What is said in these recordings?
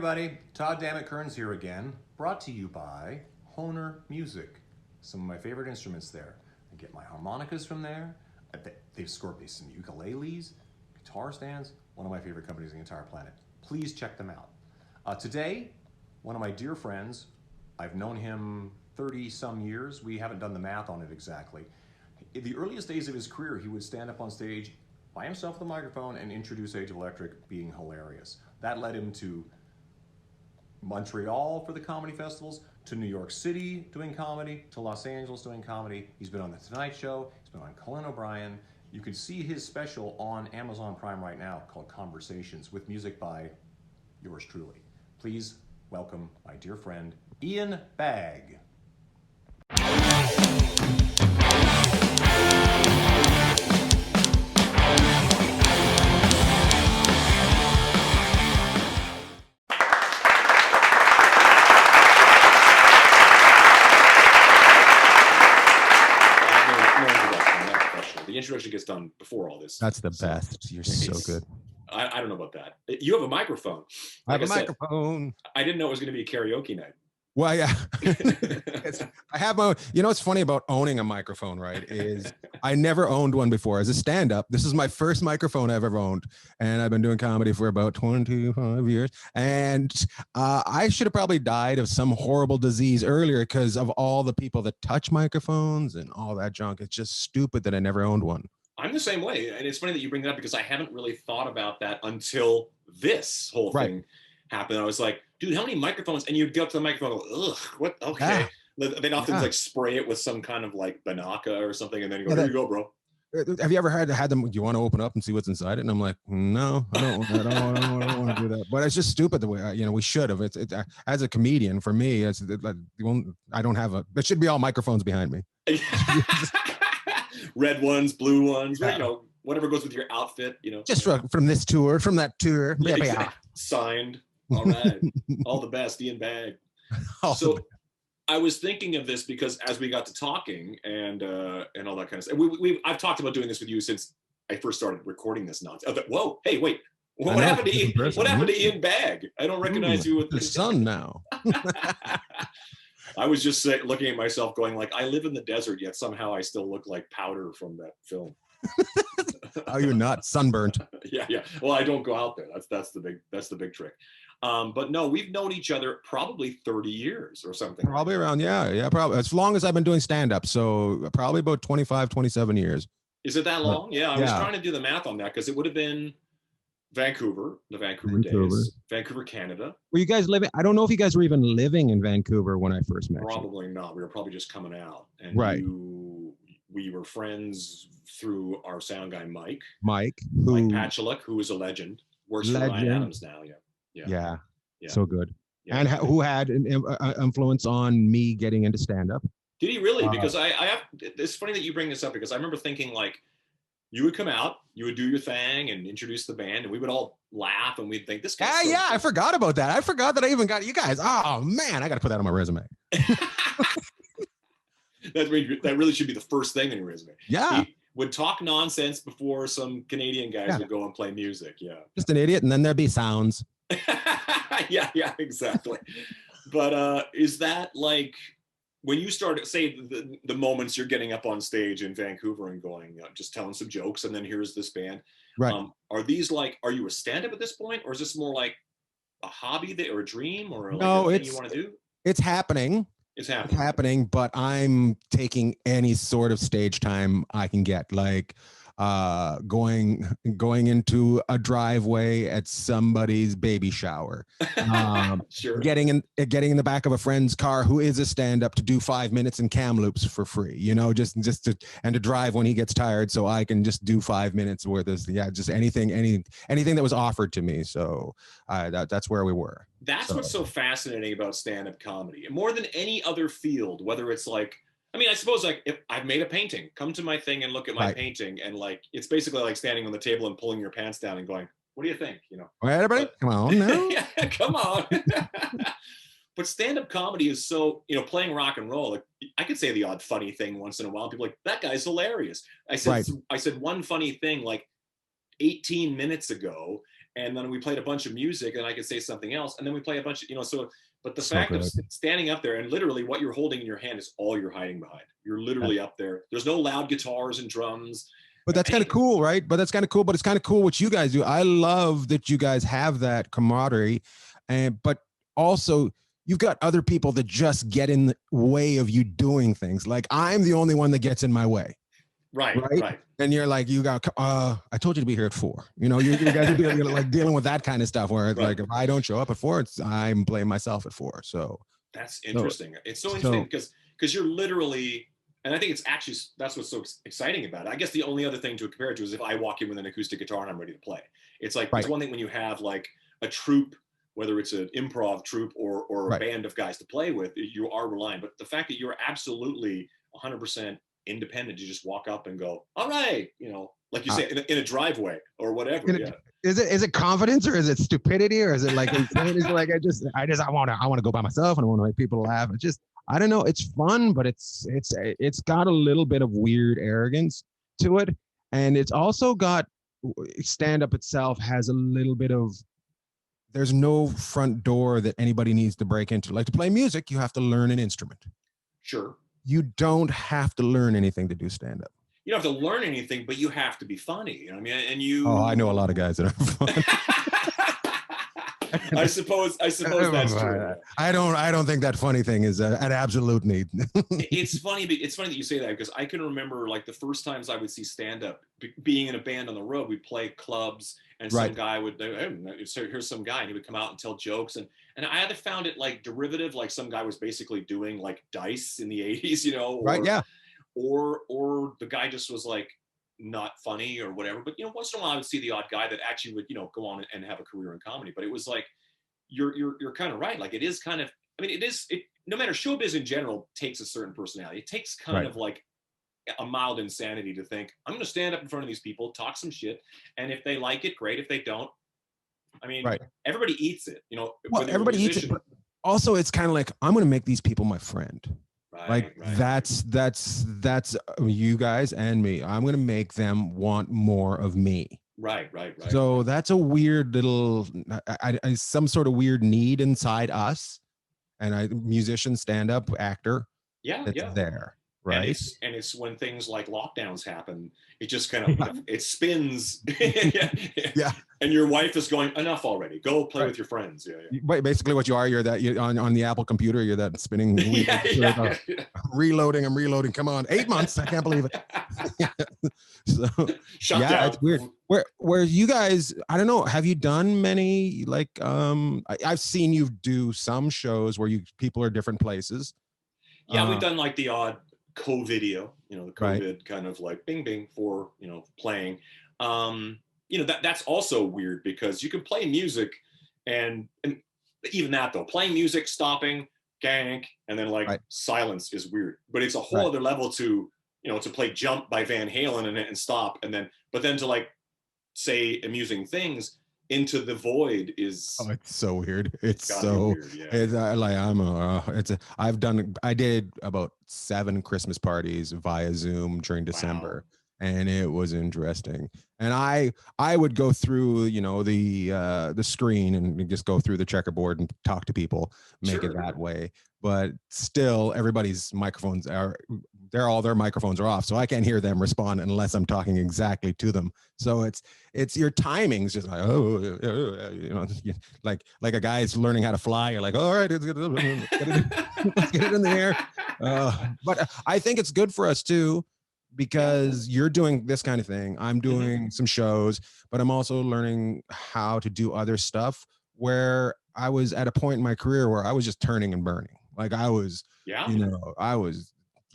everybody. Todd Dammit Kerns here again, brought to you by Hohner Music. Some of my favorite instruments there. I get my harmonicas from there. They've scored me some ukuleles, guitar stands, one of my favorite companies on the entire planet. Please check them out. Today, one of my dear friends, I've known him 30 some years. We haven't done the math on it exactly. In the earliest days of his career, he would stand up on stage by himself with a microphone and introduce Age of Electric, being hilarious. That led him to Montreal for the comedy festivals, to New York City doing comedy, to Los Angeles doing comedy. He's been on The Tonight Show, he's been on Conan O'Brien. You can see his special on Amazon Prime right now called Conversations, with music by yours truly. Please welcome my dear friend, Ian BAGG. The introduction gets done before all this. That's the best. You're so good. I don't know about that. You have a microphone. Like I have a microphone. I didn't know it was going to be a karaoke night. Well, yeah. I have my own. You know what's funny about owning a microphone, right? Is I never owned one before. As a stand-up, this is my first microphone I've ever owned, and I've been doing comedy for about 25 years. And I should have probably died of some horrible disease earlier because of all the people that touch microphones and all that junk. It's just stupid that I never owned one. I'm the same way, and it's funny that you bring that up because I haven't really thought about that until this whole thing happened. I was like, dude, how many microphones? And you'd get up to the microphone and go, ugh, what? Okay. Yeah. They'd often like spray it with some kind of like Banaka or something. And then you go, here you go, bro. Have you ever had them? Do you want to open up and see what's inside it? And I'm like, no, I don't want to do that. But it's just stupid the way, we should have. It's as a comedian, for me, it's like, I don't have there should be all microphones behind me. Red ones, blue ones, whatever goes with your outfit, Just from this tour, from that tour. Yeah, exactly. Signed. All right. All the best, Ian BAGG. So I was thinking of this because as we got to talking and all that kind of stuff, I've talked about doing this with you since I first started recording this nonsense. Whoa, hey, wait. What happened to Ian? What happened to Ian BAGG? I don't recognize you with the sun now. I was just looking at myself going like, I live in the desert, yet somehow I still look like powder from that film. Oh, you're not sunburnt. Yeah. Well, I don't go out there. That's the big trick. But no, we've known each other probably 30 years or something. Probably around, probably as long as I've been doing stand-up. So probably about 25, 27 years. Is it that long? Yeah, I was trying to do the math on that because it would have been Vancouver, the Vancouver days, Vancouver, Canada. Were you guys living? I don't know if you guys were even living in Vancouver when I first met you. Probably not. We were probably just coming out. And we were friends through our sound guy, Mike Patchuluk, who is a legend. Works for Ryan Adams now. Yeah. So good. Yeah. And who had an influence on me getting into stand-up. Did he really? Because I have, it's funny that you bring this up because I remember thinking like, you would come out, you would do your thing and introduce the band, and we would all laugh and we'd think this guy. I forgot about that. I forgot that I even got you guys. Oh man, I got to put that on my resume. That really should be the first thing in your resume. Yeah. He would talk nonsense before some Canadian guys would go and play music. Yeah. Just an idiot, and then there'd be sounds. yeah, exactly. But is that like when you started, say the moments you're getting up on stage in Vancouver and going, just telling some jokes, and then here's this band. Right. Are these like, are you a stand-up at this point, or is this more like a hobby or a dream, or like no, a thing you want to do? It's happening. It's happening, but I'm taking any sort of stage time I can get, like going into a driveway at somebody's baby shower, sure. getting in the back of a friend's car who is a stand-up to do 5 minutes in Kamloops for free, just to drive when he gets tired, so I can just do 5 minutes worth of just anything that was offered to me. So that's where we were. That's what's so fascinating about stand-up comedy, more than any other field, whether it's like, I suppose like if I've made a painting, come to my thing and look at my painting, and like it's basically like standing on the table and pulling your pants down and going, "What do you think?" All right, everybody, come on now. Yeah, come on. But stand-up comedy is so, playing rock and roll. Like I could say the odd funny thing once in a while. People are like, that guy's hilarious. I said one funny thing like 18 minutes ago, and then we played a bunch of music, and I could say something else, and then we play a bunch of, so, but the fact of standing up there and literally what you're holding in your hand is all you're hiding behind. You're literally up there. There's no loud guitars and drums. But that's kind of cool, right? But it's kind of cool what you guys do. I love that you guys have that camaraderie, but also you've got other people that just get in the way of you doing things. Like I'm the only one that gets in my way. Right. And you're like, I told you to be here at 4. You guys are dealing with that kind of stuff where it's like, if I don't show up at 4, I'm blaming myself at 4. So that's interesting. It's so interesting because you're literally, and I think it's actually, that's what's so exciting about it. I guess the only other thing to compare it to is if I walk in with an acoustic guitar and I'm ready to play. It's like, it's one thing when you have like a troupe, whether it's an improv troupe or a band of guys to play with, you are relying. But the fact that you're absolutely 100% independent, you just walk up and go, all right, like you say, in a driveway or whatever. Is it confidence or is it stupidity or is it like it's like I want to go by myself and I want to make people laugh. It's just, I don't know. It's fun, but it's got a little bit of weird arrogance to it, and it's also got stand up itself has a little bit of. There's no front door that anybody needs to break into. Like to play music, you have to learn an instrument. Sure. You don't have to learn anything to do stand up. You don't have to learn anything, but you have to be funny. You know what I mean? And you. Oh, I know a lot of guys that are funny. I suppose that's true. I don't think that funny thing is an absolute need. It's funny that you say that because I can remember like the first times I would see stand up being in a band on the road. We'd play clubs and some guy would, hey, here's some guy and he would come out and tell jokes and I either found it like derivative, like some guy was basically doing like dice in the 80s, or the guy just was like not funny or whatever. But once in a while I would see the odd guy that actually would go on and have a career in comedy. But it was like you're kind of right. Like it is kind of, I mean, it no matter, showbiz in general takes a certain personality. It takes kind of like a mild insanity to think I'm going to stand up in front of these people, talk some shit, and if they like it, great. If they don't, I mean, everybody eats it. Well, everybody eats it. But also, it's kind of like I'm going to make these people my friend. That's you guys and me. I'm going to make them want more of me. Right. So that's a weird little, some sort of weird need inside us, and musician, stand-up, actor. That's there. Right. And it's when things like lockdowns happen, it just kind of it spins. And your wife is going, enough already. Go play with your friends. Basically, what you are, you're on the Apple computer. You're that spinning. Reloading. I'm reloading. Come on, 8 months. I can't believe it. So shut down. It's weird. Where you guys? I don't know. Have you done many? Like, I've seen you do some shows where people are different places. Yeah, we've done like the odd co-video, the COVID kind of like bing bing for playing. That's also weird because you can play music and even that though, playing music, stopping, gank, and then silence is weird. But it's a whole other level to to play Jump by Van Halen and stop but then to like say amusing things into the void is it's so weird. It's so weird, I did about 7 Christmas parties via Zoom during December, and it was interesting. And I would go through the screen and just go through the checkerboard and talk to people, make it that way. But still, everybody's microphones all their microphones are off, so I can't hear them respond unless I'm talking exactly to them. So it's your timing's just like like a guy's learning how to fly. You're like, all right, let's get it in the air. But I think it's good for us too, because you're doing this kind of thing. I'm doing some shows, but I'm also learning how to do other stuff where I was at a point in my career where I was just turning and burning. Like I was,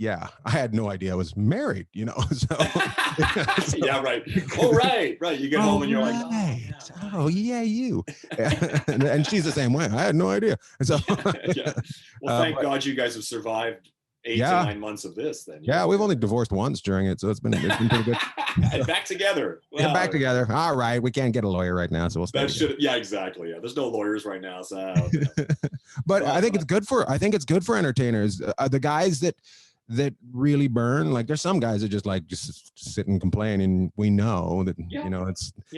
I had no idea I was married, so. Yeah, right. Oh, right. You get home and you're like, you. And she's the same way. I had no idea. So, Well, thank God you guys have survived 8 to 9 months of this then. Yeah, we've only divorced once during it, so it's been pretty good. And back together. Wow. Back together. All right, we can't get a lawyer right now, so we'll stay. Exactly. Yeah, there's no lawyers right now, so. But I think it's good for entertainers. The guys that really burn. Like there's some guys that just sit and complain, and we know that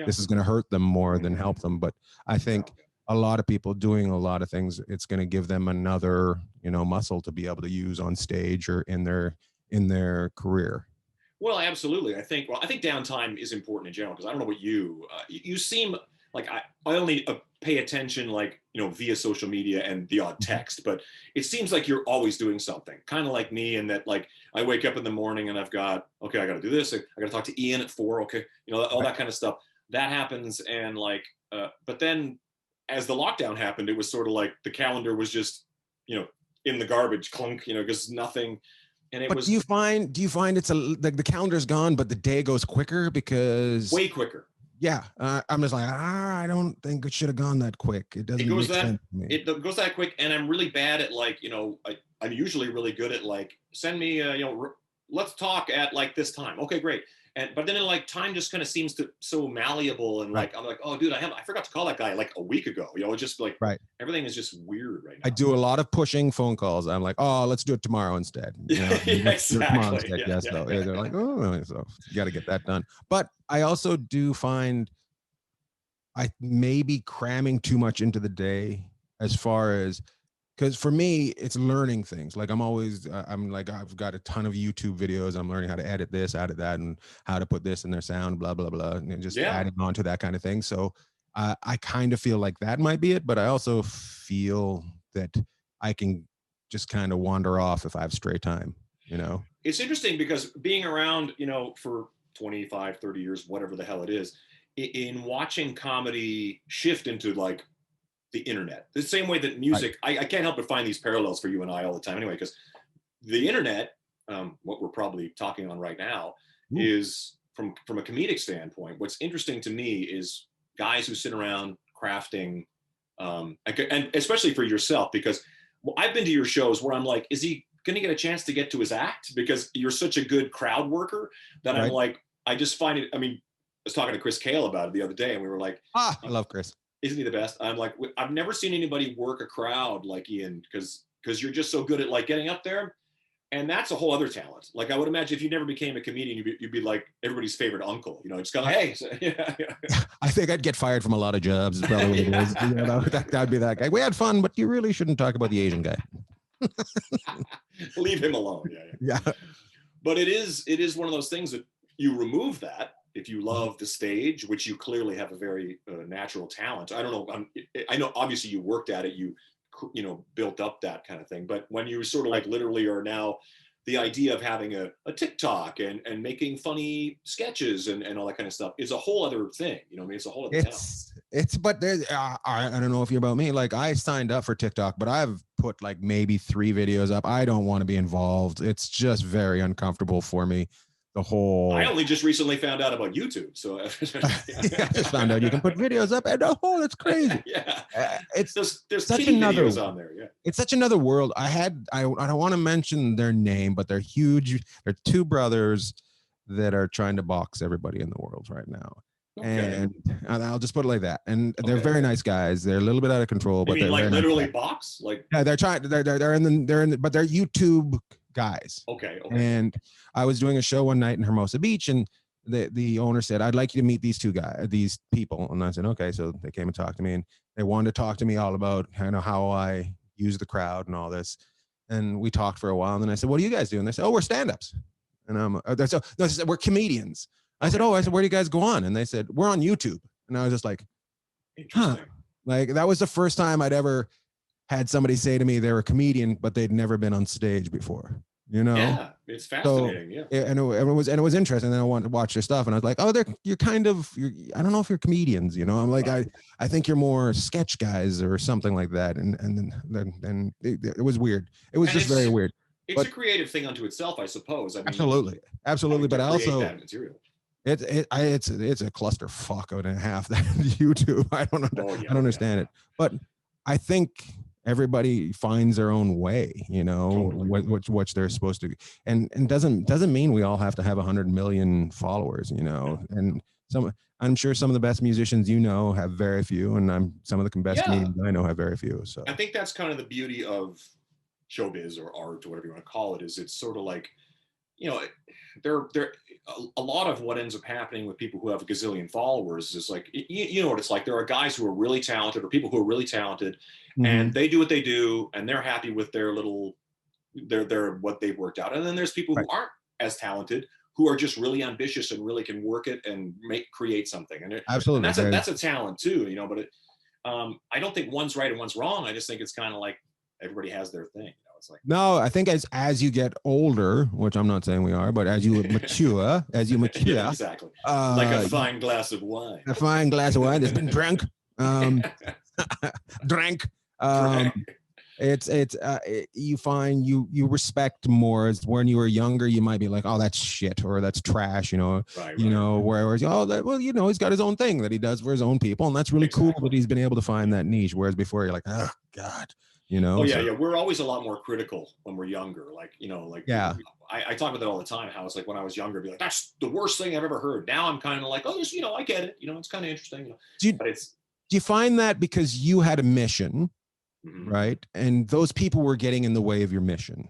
this is going to hurt them more than help them. But I think a lot of people doing a lot of things, it's going to give them another muscle to be able to use on stage or in their career. Well, absolutely. I think downtime is important in general, because I don't know what you seem like. I only pay attention via social media and the odd text, but it seems like you're always doing something, kind of like me, in that I wake up in the morning and I've got, okay, I got to do this. I got to talk to Ian at 4. Okay. All that kind of stuff that happens. And but then as the lockdown happened, it was sort of like the calendar was just, in the garbage, clunk, because nothing. And do you find it's the calendar's gone, but the day goes quicker because way quicker. Yeah. I'm just like, I don't think it should have gone that quick. It doesn't make sense to me. It goes that quick. And I'm really bad at I'm usually really good at send me, let's talk at this time. Okay, great. But then time just kind of seems so malleable, and I'm like, oh dude, I forgot to call that guy a week ago. It's just everything is just weird right now. I do a lot of pushing phone calls. I'm like, oh, let's do it tomorrow instead. Exactly. They're like, oh, so you got to get that done. But I also do find I may be cramming too much into the day, as far as, because for me, it's learning things. I've got a ton of YouTube videos. I'm learning how to edit this, edit that, and how to put this in their sound, blah, blah, blah, and just adding on to that kind of thing. So I kind of feel like that might be it, but I also feel that I can just kind of wander off if I have straight time, It's interesting because being around, for 25, 30 years, whatever the hell it is, in watching comedy shift into the internet, the same way that music, I can't help but find these parallels for you and I all the time anyway, because the internet, what we're probably talking on right now, is from a comedic standpoint, what's interesting to me is guys who sit around crafting, and especially for yourself, because I've been to your shows where I'm like, is he going to get a chance to get to his act? Because you're such a good crowd worker that I'm like, I just find it, I was talking to Chris Kale about it the other day, and we were like, I love Chris. Isn't he the best? I'm like, I've never seen anybody work a crowd like Ian, because you're just so good at getting up there. And that's a whole other talent. I would imagine if you never became a comedian, you'd be like everybody's favorite uncle, just kind of, hey. I think I'd get fired from a lot of jobs. Probably that'd be that guy. We had fun, but you really shouldn't talk about the Asian guy. Leave him alone. Yeah. But it is one of those things that you remove that. If you love the stage, which you clearly have a very natural talent. I don't know. I know obviously you worked at it, you built up that kind of thing. But when you sort of literally are now, the idea of having a TikTok and making funny sketches and all that kind of stuff is a whole other thing. It's a whole other talent. But there's, I don't know if you're about me. I signed up for TikTok, but I've put maybe 3 videos up. I don't want to be involved. It's just very uncomfortable for me. I only just recently found out about YouTube, so I just found out you can put videos up, and it's crazy. There's such another videos on there. Yeah, it's such another world. I don't want to mention their name, but they're huge. They're 2 brothers that are trying to box everybody in the world right now. Okay. And I'll just put it like that. And they're very nice guys. They're a little bit out of control, but they're literally box. Yeah, they're trying. They're in, but they're YouTube guys. Okay. And I was doing a show one night in Hermosa Beach, and the owner said, I'd like you to meet these people. And I said, okay. So they came and talked to me, and they wanted to talk to me all about how I use the crowd and all this. And we talked for a while. And then I said, what do you guys do? And they said, oh, we're stand-ups. And they said, we're comedians. I said, where do you guys go on? And they said, we're on YouTube. And I was just like, that was the first time I'd ever had somebody say to me they were a comedian, but they'd never been on stage before. Yeah, it's fascinating. So, and it was interesting. And then I wanted to watch their stuff, and I was like, oh, you're I don't know if you're comedians. I'm like, I think you're more sketch guys or something like that. And then it was weird. It was just very weird. It's a creative thing unto itself, I suppose. Absolutely. But I also that material. It's a clusterfuck and a half, that YouTube. I don't understand it, but I think everybody finds their own way, what they're supposed to, and doesn't mean we all have to have 100 million followers, and I'm sure some of the best musicians have very few, and some of the best comedians I know have very few. So I think that's kind of the beauty of showbiz or art or whatever you want to call it is it's sort of like, you know, there a lot of what ends up happening with people who have a gazillion followers is like, you know what it's like. There are guys who are really talented or people who are really talented and they do what they do and they're happy with their little, their what they've worked out. And then there's people who aren't as talented who are just really ambitious and really can work it and create something. And absolutely, and that's a talent too, you know, but I don't think one's right and one's wrong. I just think it's kind of like everybody has their thing. You know, it's like, no, I think as you get older, which I'm not saying we are, but as you mature, yeah, exactly. Like a fine glass of wine. A fine glass of wine that's been drunk. Drank. You find you respect more. As when you were younger, you might be like, oh, that's shit or that's trash, you know. Right, you know, whereas well, you know, he's got his own thing that he does for his own people, and that's really cool that he's been able to find that niche. Whereas before, you're like, oh God, you know. Oh yeah, yeah. We're always a lot more critical when we're younger. Like, you know, like I talk about that all the time. How it's like when I was younger, I'd be like, that's the worst thing I've ever heard. Now I'm kind of like, oh, just, you know, I get it. You know, it's kind of interesting. You know? Do you find that because you had a mission? Right. And those people were getting in the way of your mission.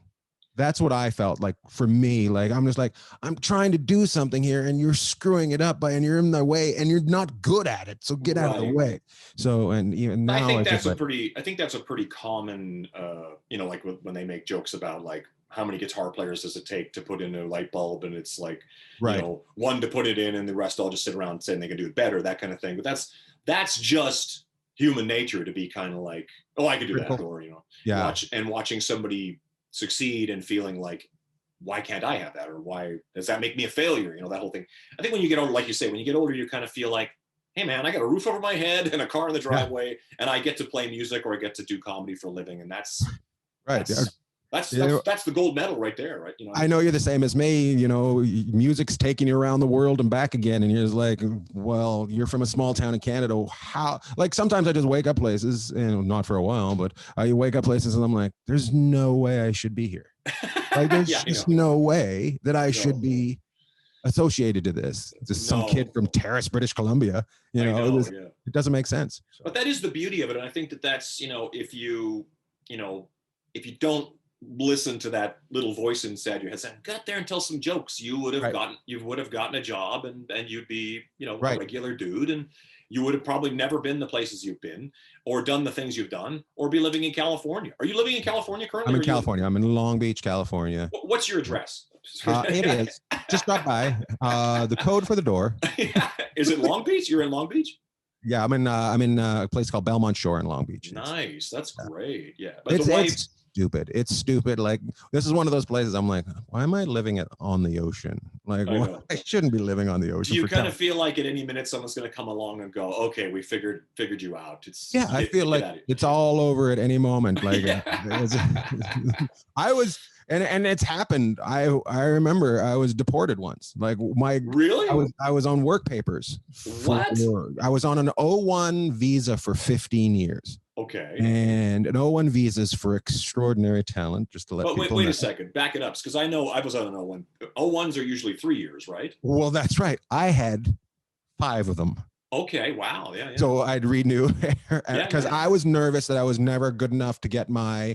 That's what I felt like for me. Like, I'm just like, I'm trying to do something here and you're screwing it up and you're in the way and you're not good at it. So get out of the way. So, and even now, I think that's a pretty common, you know, like when they make jokes about like, how many guitar players does it take to put in a light bulb? And it's like, you know, one to put it in and the rest all just sit around saying they can do it better, that kind of thing. But that's just human nature to be kind of like, oh, I could do that, or, you know, watching somebody succeed and feeling like, why can't I have that? Or why does that make me a failure? You know, that whole thing. I think when you get older, like you say, when you get older, you kind of feel like, hey man, I got a roof over my head and a car in the driveway and I get to play music or I get to do comedy for a living. And that's right. That's the gold medal right there, right? You know, I know you're the same as me. You know, music's taking you around the world and back again, and you're just like, well, you're from a small town in Canada. How? Like sometimes I just wake up places, and not for a while, but I wake up places and I'm like, there's no way I should be here. Like there's just no way that I should be associated to this. Just some kid from Terrace, British Columbia. You know, it doesn't make sense. So. But that is the beauty of it, and I think that's, you know, if you don't listen to that little voice inside your head saying, "Get there and tell some jokes," you would have gotten a job and you'd be, you know, a regular dude, and you would have probably never been the places you've been or done the things you've done or be living in California. Are you living in California currently? I'm in California. I'm in Long Beach, California. What's your address? It is. Just drop by. The code for the door. Is it Long Beach? You're in Long Beach? Yeah, I'm in a place called Belmont Shore in Long Beach. Nice. That's great. Yeah. But it's stupid. It's stupid. Like, this is one of those places I'm like, why am I living on the ocean? Like, I shouldn't be living on the ocean. Do you kind of feel like at any minute someone's going to come along and go, okay, we figured you out? I feel like it's all over at any moment. Like, I was, and it's happened. I remember I was deported once. Like really? I was on work papers. What? I was on an O1 visa for 15 years. Okay. And an O1 visas for extraordinary talent, just to let people know. Wait a second. Back it up. Because I know I was on an O1. O1s are usually 3 years, right? Well, that's right. I had 5 of them. Okay. Wow. Yeah. So I'd renew because I was nervous that I was never good enough to get my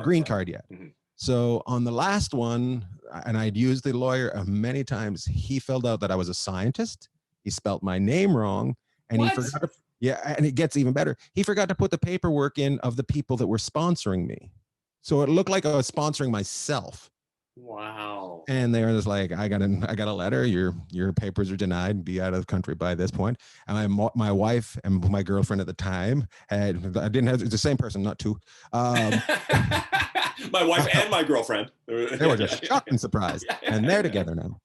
green card yet. Mm-hmm. So on the last one, and I'd used the lawyer many times, he filled out that I was a scientist. He spelt my name wrong. And he forgot to... Yeah, and it gets even better. He forgot to put the paperwork in of the people that were sponsoring me. So it looked like I was sponsoring myself. Wow. And they were just like, I got a letter. Your papers are denied. Be out of the country by this point. And my wife and my girlfriend at the time it's the same person, not two. My wife and my girlfriend. They were just shocked and surprised, and they're together now.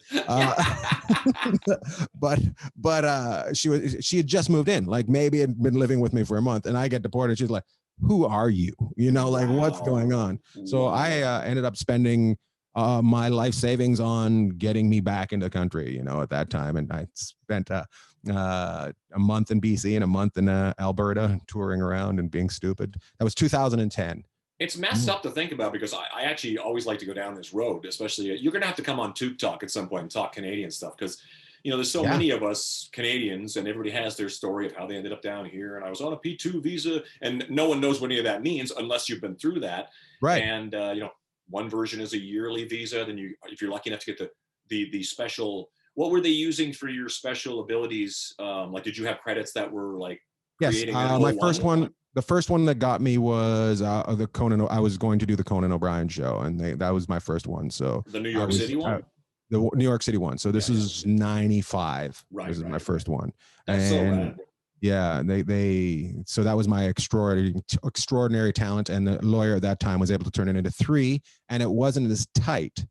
But she had just moved in, like maybe had been living with me for a month, and I get deported. She's like, "Who are you? You know, like what's going on?" So I ended up spending my life savings on getting me back into the country. You know, at that time, and I spent a month in BC and a month in Alberta touring around and being stupid. That was 2010. It's messed up to think about because I actually always like to go down this road, especially you're going to have to come on Took Talk at some point and talk Canadian stuff because you know, there's so many of us Canadians, and everybody has their story of how they ended up down here. And I was on a P2 visa, and no one knows what any of that means unless you've been through that. Right. And you know, one version is a yearly visa. Then you, if you're lucky enough to get the special, what were they using for your special abilities? Like, did you have credits that were like creating? My first one. The first one that got me was the Conan. I was going to do the Conan O'Brien show, and that was my first one. So the New York City one. The New York City one. So this is 95. Right. This is my first one. That's so rad. Yeah, so that was my extraordinary talent, and the lawyer at that time was able to turn it into 3, and it wasn't as tight.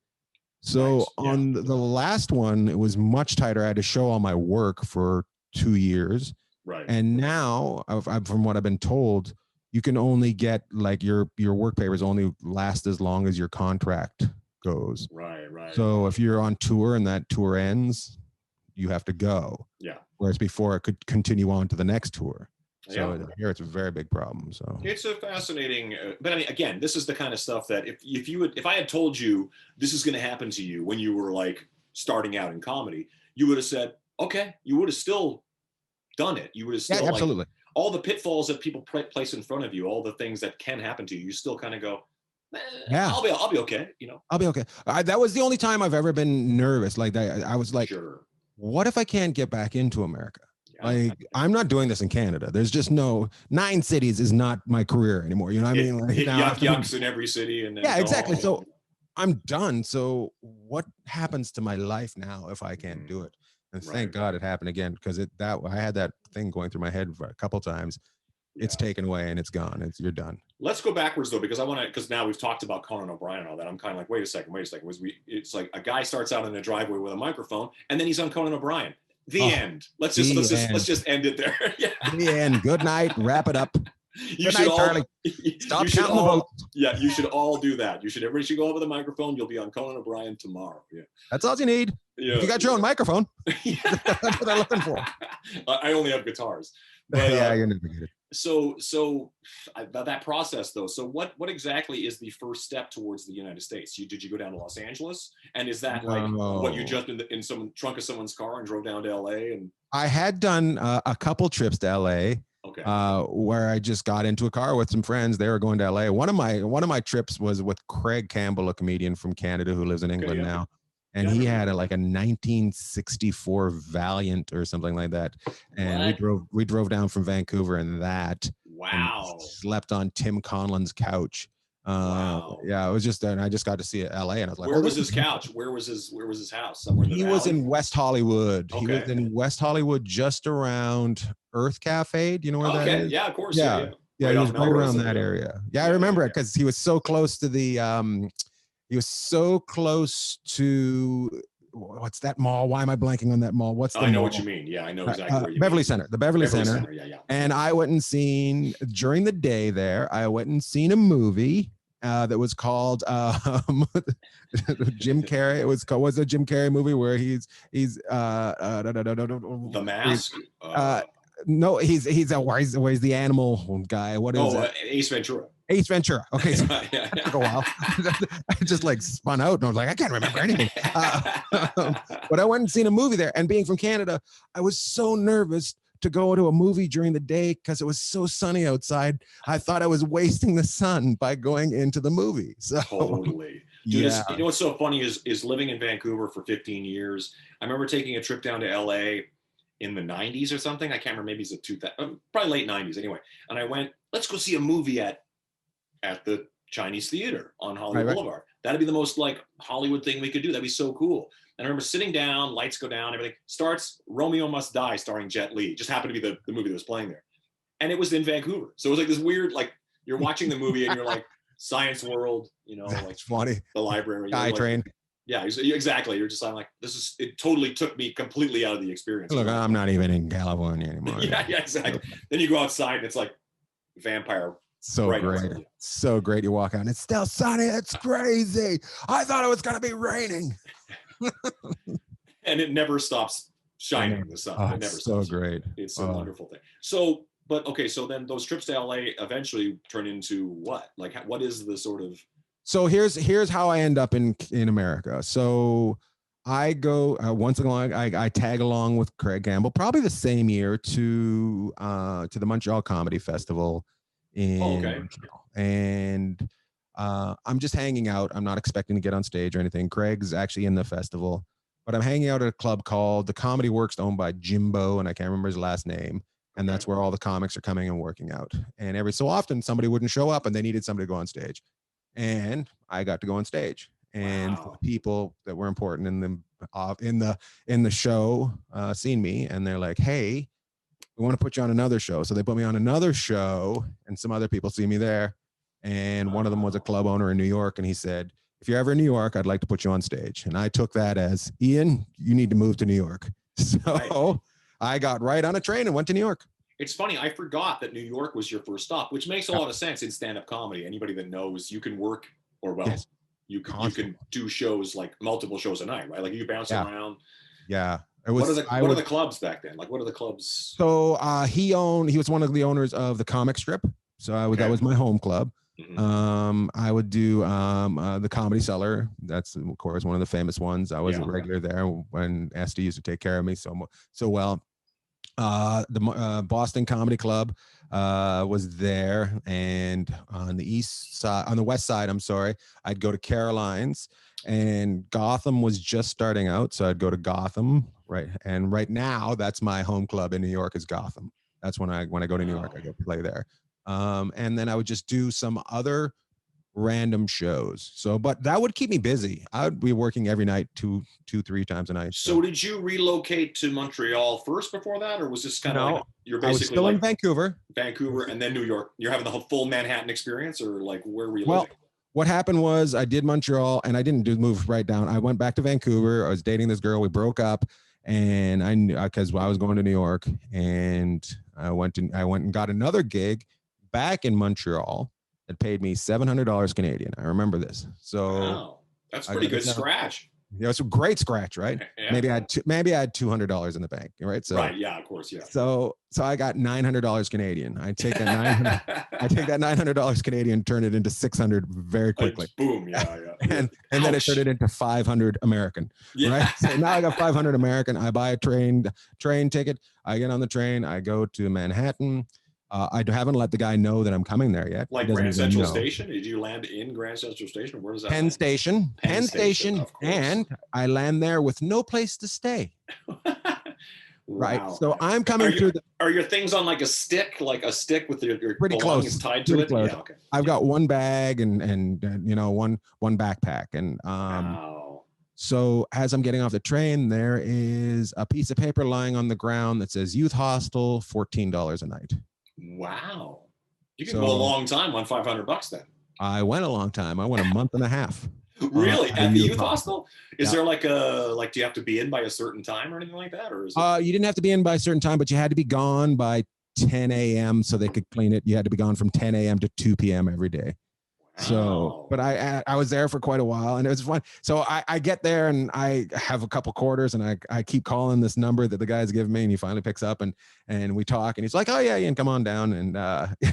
So on the last one, it was much tighter. I had to show all my work for 2 years. Right. And now, from what I've been told, you can only get like your work papers only last as long as your contract goes. Right. So if you're on tour and that tour ends, you have to go. Yeah. Whereas before it could continue on to the next tour. So here it's a very big problem. So it's a fascinating, but I mean, again, this is the kind of stuff that if I had told you this is going to happen to you when you were like starting out in comedy, you would have said, okay, you would have still done it. You would have still absolutely. Like, all the pitfalls that people place in front of you, all the things that can happen to you, you still kind of go, I'll be okay. You know, I'll be okay. That was the only time I've ever been nervous. Like that, I was like, what if I can't get back into America? Like, I'm not doing this in Canada. There's just 9 cities is not my career anymore. You know what I mean? Like, yucks in every city. And then exactly. So I'm done. So what happens to my life now if I can't do it? And thank God it happened again, because I had that thing going through my head for a couple times. It's taken away and it's gone. You're done. Let's go backwards though, because now we've talked about Conan O'Brien and all that. I'm kind of like, wait a second. It's like a guy starts out in the driveway with a microphone, and then he's on Conan O'Brien. The end. Let's just end it there. The end. Good night. Wrap it up. Good night, Charlie. Stop counting the votes. Yeah, you should all do that. Everybody should go over the microphone. You'll be on Conan O'Brien tomorrow. Yeah. That's all you need. Yeah. If you got your own microphone. That's what they're looking for. I only have guitars. But, you're never get it. So that process though. So what exactly is the first step towards the United States? Did you go down to Los Angeles? And is that like what you jumped in some trunk of someone's car and drove down to LA? And I had done a couple trips to LA. Okay. Where I just got into a car with some friends. They were going to LA. One of my trips was with Craig Campbell, a comedian from Canada who lives in England now. And he had a 1964 Valiant or something like that. And we drove down from Vancouver in that. Wow. And slept on Tim Conlon's couch. Wow. Yeah, it was just, and I just got to see it LA, and I was like, where was his couch? Where was his house? Somewhere in the valley? Was in West Hollywood. Okay. He was in West Hollywood, just around Earth Cafe. Do you know where that is? Yeah, of course. Yeah, he was right around that area. Yeah, I remember it because he was so close to the he was so close to, what's that mall? Why am I blanking on that mall? What's the I know mall? what you mean. Yeah, I know exactly where you Beverly mean. Center. The Beverly Center. Yeah. And I went and seen, during the day there, I went and seen a movie that was called Jim Carrey. It was a Jim Carrey movie where he's The Mask. No, he's the animal guy. What is it? Ace Ventura. Ace Ventura. Okay, so it took a while. I just like spun out and I was like, I can't remember anything. But I went and seen a movie there, and being from Canada, I was so nervous to go to a movie during the day because it was so sunny outside. I thought I was wasting the sun by going into the movie. So totally. Dude, you know what's so funny is living in Vancouver for 15 years. I remember taking a trip down to LA in the 90s or something. I can't remember, maybe it's 2000, probably late 90s anyway. And I went, let's go see a movie at the Chinese Theater on Hollywood Boulevard. That'd be the most like Hollywood thing we could do. That'd be so cool. And I remember sitting down, lights go down, everything starts. Romeo Must Die, starring Jet Li. Just happened to be the movie that was playing there, and it was in Vancouver. So it was like this weird, like you're watching the movie and you're like Science World, you know, like it's funny. The library, Sky Train. Yeah, exactly. You're just like, it totally took me completely out of the experience. Look, I'm not even in California anymore. yeah, exactly. Then you go outside and it's like vampire. So great. So great. You walk out and it's still sunny. It's crazy. I thought it was going to be raining. And it never stops shining in the sun. It never stops. So great. It's a wonderful thing. So, but okay, so then those trips to LA eventually turn into what? Like, what is the sort of? So here's how I end up in America. So I go once along. I tag along with Craig Gamble, probably the same year to the Montreal Comedy Festival in Montreal, and I'm just hanging out. I'm not expecting to get on stage or anything. Craig's actually in the festival, but I'm hanging out at a club called the Comedy Works, owned by Jimbo, and I can't remember his last name. And that's where all the comics are coming and working out. And every so often, somebody wouldn't show up, and they needed somebody to go on stage, and I got to go on stage. And people that were important in the show seen me, and they're like, "Hey, we want to put you on another show." So they put me on another show, and some other people see me there. And one of them was a club owner in New York, and he said, "If you're ever in New York, I'd like to put you on stage." And I took that as, "Ian, you need to move to New York." So I got right on a train and went to New York. It's funny, I forgot that New York was your first stop, which makes a lot of sense in stand-up comedy. Anybody that knows you can work, or you can do shows, like multiple shows a night, right? Like you bounce around. Yeah. What are the clubs back then? Like, what are the clubs? So he was one of the owners of the Comic Strip. So that was my home club. Mm-hmm. I would do the Comedy Cellar. That's of course one of the famous ones. I was a regular there when Esty used to take care of me so well. The Boston Comedy Club was there, and on the west side, I'm sorry, I'd go to Caroline's, and Gotham was just starting out, so I'd go to Gotham, right? And right now, that's my home club in New York, is Gotham. That's when I go to New York, I go play there. And then I would just do some other random shows. But that would keep me busy. I would be working every night, 2-3 times a night. So did you relocate to Montreal first before that, or was this kind of like you're basically still in Vancouver, and then New York? You're having the whole full Manhattan experience, or like where were you living? What happened was I did Montreal, and I didn't move right down. I went back to Vancouver. I was dating this girl. We broke up, and I knew because I was going to New York, and I went and got another gig back in Montreal. It paid me $700 Canadian. I remember this. So that's pretty good scratch. Yeah, it's a great scratch, right? Yeah. Maybe I had $200 in the bank, right? So of course, yeah. So I got $900 Canadian. I take that $900 Canadian, turn it into $600 very quickly. Boom, yeah. and then I turned it into $500 American, right? So now I got $500 American. I buy a train ticket. I get on the train. I go to Manhattan. I haven't let the guy know that I'm coming there yet. Like Grand Central Station? Did you land in Grand Central Station? Where does that Penn Station, and I land there with no place to stay. Right. Wow. So I'm coming through. Are your things on like a stick with your pretty belongings close, tied to it? Close. Yeah, okay. I've got one bag and one backpack, and So as I'm getting off the train, there is a piece of paper lying on the ground that says youth hostel, $14 a night. Wow. You can go a long time on $500 then. I went a long time. I went a month and a half. Really? At the youth hostel? Is there do you have to be in by a certain time or anything like that? Or is it... You didn't have to be in by a certain time, but you had to be gone by 10 a.m. so they could clean it. You had to be gone from 10 a.m. to 2 p.m. every day. So, but I was there for quite a while, and it was fun. So I get there, and I have a couple quarters, and I keep calling this number that the guy's giving me, and he finally picks up, and we talk, and he's like, "Oh yeah, Ian, come on down," and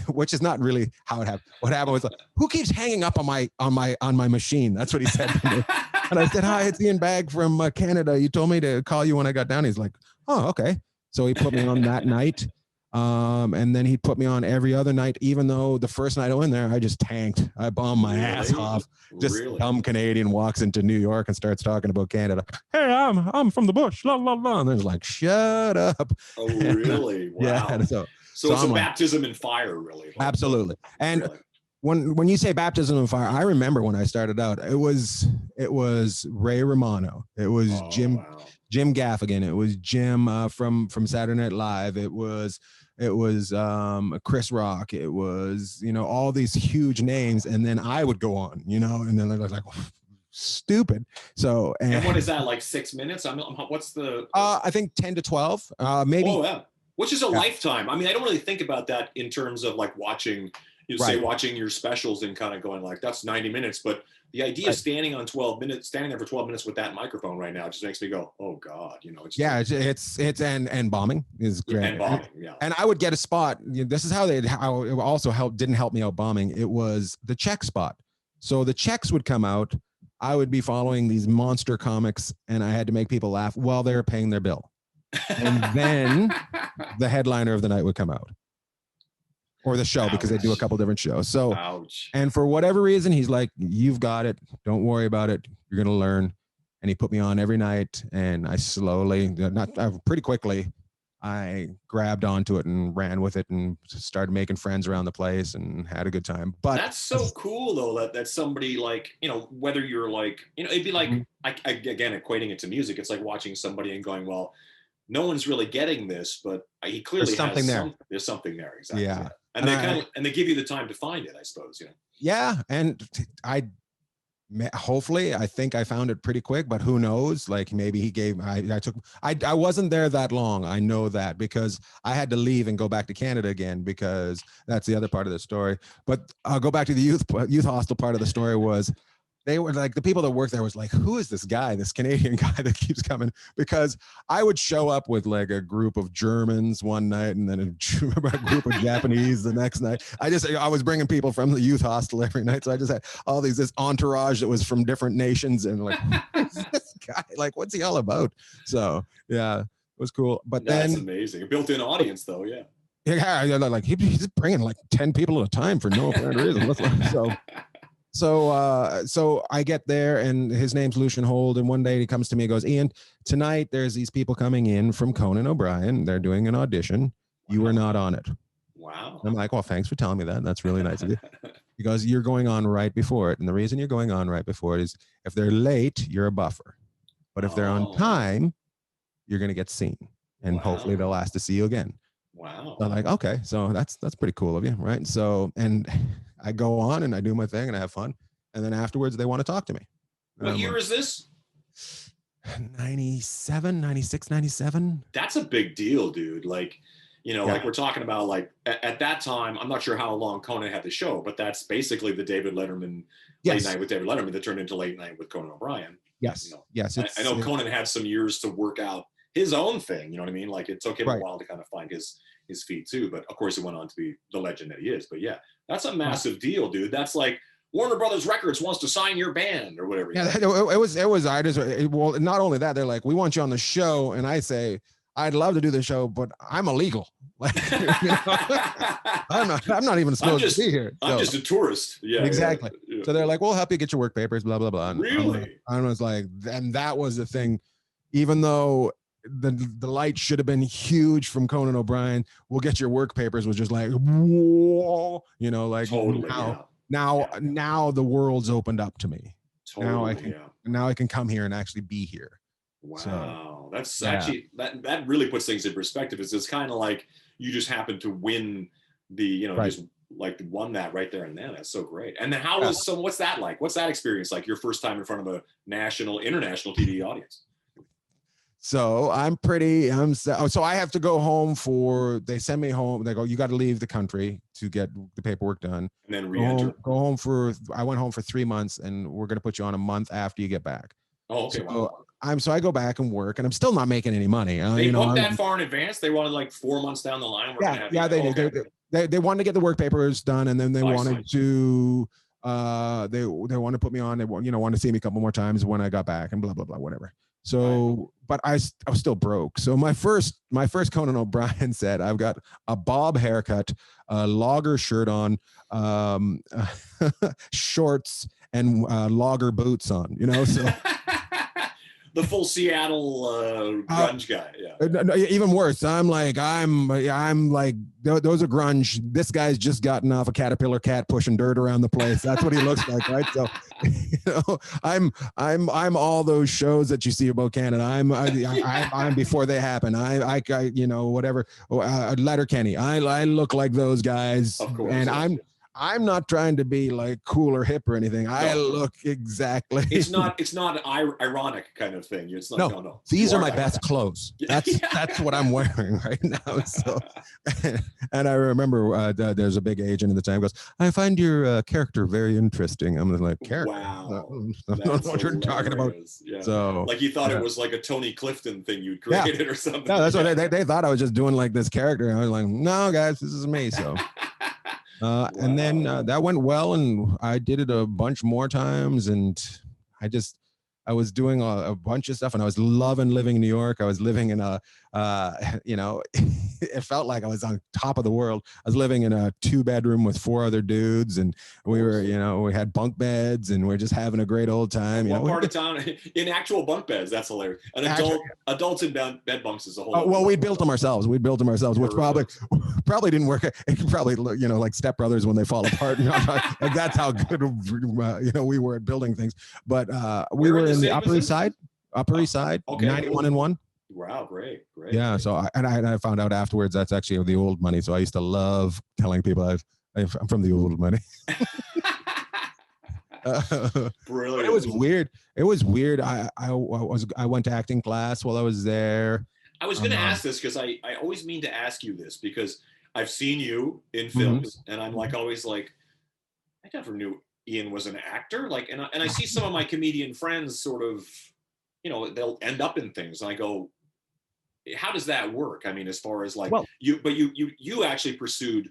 which is not really how it happened. What happened was, like, who keeps hanging up on my machine? That's what he said to me. And I said, "Hi, it's Ian Bagg from Canada. You told me to call you when I got down." He's like, "Oh, okay." So he put me on that night. And then he put me on every other night, even though the first night I went there, I just tanked. I bombed my ass off. Just dumb Canadian walks into New York and starts talking about Canada. Hey, I'm from the bush. La, la, la. And they're like, shut up. Oh, really? Wow. Yeah. So it's a baptism in fire, really. Absolutely. And when you say baptism in fire, I remember when I started out, it was Ray Romano. It was Jim Gaffigan. It was Jim from Saturday Night Live. It was Chris Rock. It was, all these huge names. And then I would go on, and then they're like, stupid. So, and what is that, like 6 minutes? What's the, I think 10 to 12, maybe. Oh, yeah. Which is a lifetime. I mean, I don't really think about that in terms of like watching, watching your specials and kind of going like, that's 90 minutes. But the idea of standing there for 12 minutes with that microphone right now just makes me go, oh God, it's and bombing is great. And bombing, yeah. And I would get a spot. This is how it also didn't help me out bombing. It was the Czech spot. So the Czechs would come out I would be following these monster comics and I had to make people laugh while they were paying their bill. And then the headliner of the night would come out. Or the show, Ouch. Because they do a couple different shows. So, Ouch. And for whatever reason, he's like, you've got it. Don't worry about it. You're going to learn. And he put me on every night. And I slowly, pretty quickly, I grabbed onto it and ran with it and started making friends around the place and had a good time. But that's so cool though, that somebody like, you know, whether you're like, you know, it'd be like, again, equating it to music. It's like watching somebody and going, well, no one's really getting this, but he clearly there's something there. There's something there. Exactly. Yeah. And they give you the time to find it, I suppose. You know. Yeah, and hopefully I think I found it pretty quick, but who knows? Like maybe he gave. I wasn't there that long. I know that because I had to leave and go back to Canada again because that's the other part of the story. But I'll go back to the youth hostel part of the story was. They were like, the people that worked there was like, who is this guy, this Canadian guy that keeps coming? Because I would show up with like a group of Germans one night and then a group of Japanese the next night. I was bringing people from the youth hostel every night. So I just had all this entourage that was from different nations and like, who's this guy? Like, what's he all about? So yeah, it was cool. But that's amazing. A built-in audience though. Yeah. Yeah. Like he's bringing like 10 people at a time for no apparent reason. So I get there and his name's Lucian Hold. And one day he comes to me and goes, Ian, tonight there's these people coming in from Conan O'Brien. They're doing an audition. You were not on it. Wow. I'm like, well, thanks for telling me that. That's really nice of you. He goes, you're going on right before it. And the reason you're going on right before it is if they're late, you're a buffer. But if they're on time, you're going to get seen. And hopefully they'll ask to see you again. Wow. I'm like, okay, so that's pretty cool of you, right? So, and I go on and I do my thing and I have fun. And then afterwards they want to talk to me. What year is this? 97, 96, 97. That's a big deal, dude. Like, you know, like we're talking about like at that time, I'm not sure how long Conan had the show, but that's basically the David Letterman late night with David Letterman that turned into late night with Conan O'Brien. Yes. You know, yes. I know Conan had some years to work out his own thing. You know what I mean? Like it took him a while to kind of find his feet too. But of course he went on to be the legend that he is. But yeah, that's a massive deal, dude. That's like Warner Brothers Records wants to sign your band or whatever. Yeah, it was artists. Well, not only that, they're like, we want you on the show. And I say, I'd love to do the show, but I'm illegal. Like, you know, I'm not even supposed to be here. So. I'm just a tourist. Yeah, exactly. Yeah. So they're like, we'll help you get your work papers, blah, blah, blah. And really? I was like, and that was the thing, even though the light should have been huge from Conan O'Brien, we'll get your work papers was just like, whoa, you know, like totally, now the world's opened up to me. Totally, now I can come here and actually be here. Wow. So, that's actually, that really puts things in perspective. It's kind of like you just happened to win the, you know, just like won that right there and then. That's so great. And then what's that like? What's that experience like, your first time in front of a international TV audience? So so I have to go home they send me home. They go, you got to leave the country to get the paperwork done. And then re-enter. I went home for 3 months and we're going to put you on a month after you get back. Oh, okay. So I go back and work and I'm still not making any money. They booked that far in advance. They wanted like 4 months down the line. They wanted to get the work papers done. And then they wanted to, they wanted to put me on. They wanted to see me a couple more times when I got back and blah, blah, blah, whatever. So, but I was still broke. So my first Conan O'Brien set, I've got a bob haircut, a logger shirt on, shorts and logger boots on, you know, so. The full Seattle grunge guy. Yeah. Even worse. I'm like, those are grunge. This guy's just gotten off a Caterpillar cat pushing dirt around the place. That's what he looks like, right? So, you know, I'm all those shows that you see about Canada. I'm before they happen. I you know, whatever. Letterkenny. I look like those guys, of course, and I'm not trying to be like cool or hip or anything. I look exactly. It's not an ironic kind of thing. It's not, no. These are my best clothes. That's what I'm wearing right now. So, and I remember there's a big agent at the time goes, I find your character very interesting. I'm like, character? Wow. I don't know what you're talking about. Yeah. So like you thought it was like a Tony Clifton thing you'd created or something. No, that's what they thought I was just doing like this character. And I was like, no, guys, this is me. So. And then that went well, and I did it a bunch more times, and I I was doing a bunch of stuff, and I was loving living in New York. I was living in a, it felt like I was on top of the world. I was living in a 2-bedroom with 4 other dudes, and we were, we had bunk beds, and we're just having a great old time. What part of town? In actual bunk beds? That's hilarious. Adults in bed bunks is a whole. Well, we built them ourselves. Which probably didn't work. It could probably, like Step Brothers when they fall apart. And that's how good, we were at building things. But we were in the Upper East Side, okay, 91 and 1. Wow, great. Yeah, so I found out afterwards that's actually the old money. So I used to love telling people I'm from the old money. Brilliant. It was weird. I went to acting class while I was there. I was going to ask this because I always mean to ask you this because I've seen you in films, and I'm always like, I never knew Ian was an actor. And I see some of my comedian friends sort of, they'll end up in things, and I go, how does that work? I mean, as far as you actually pursued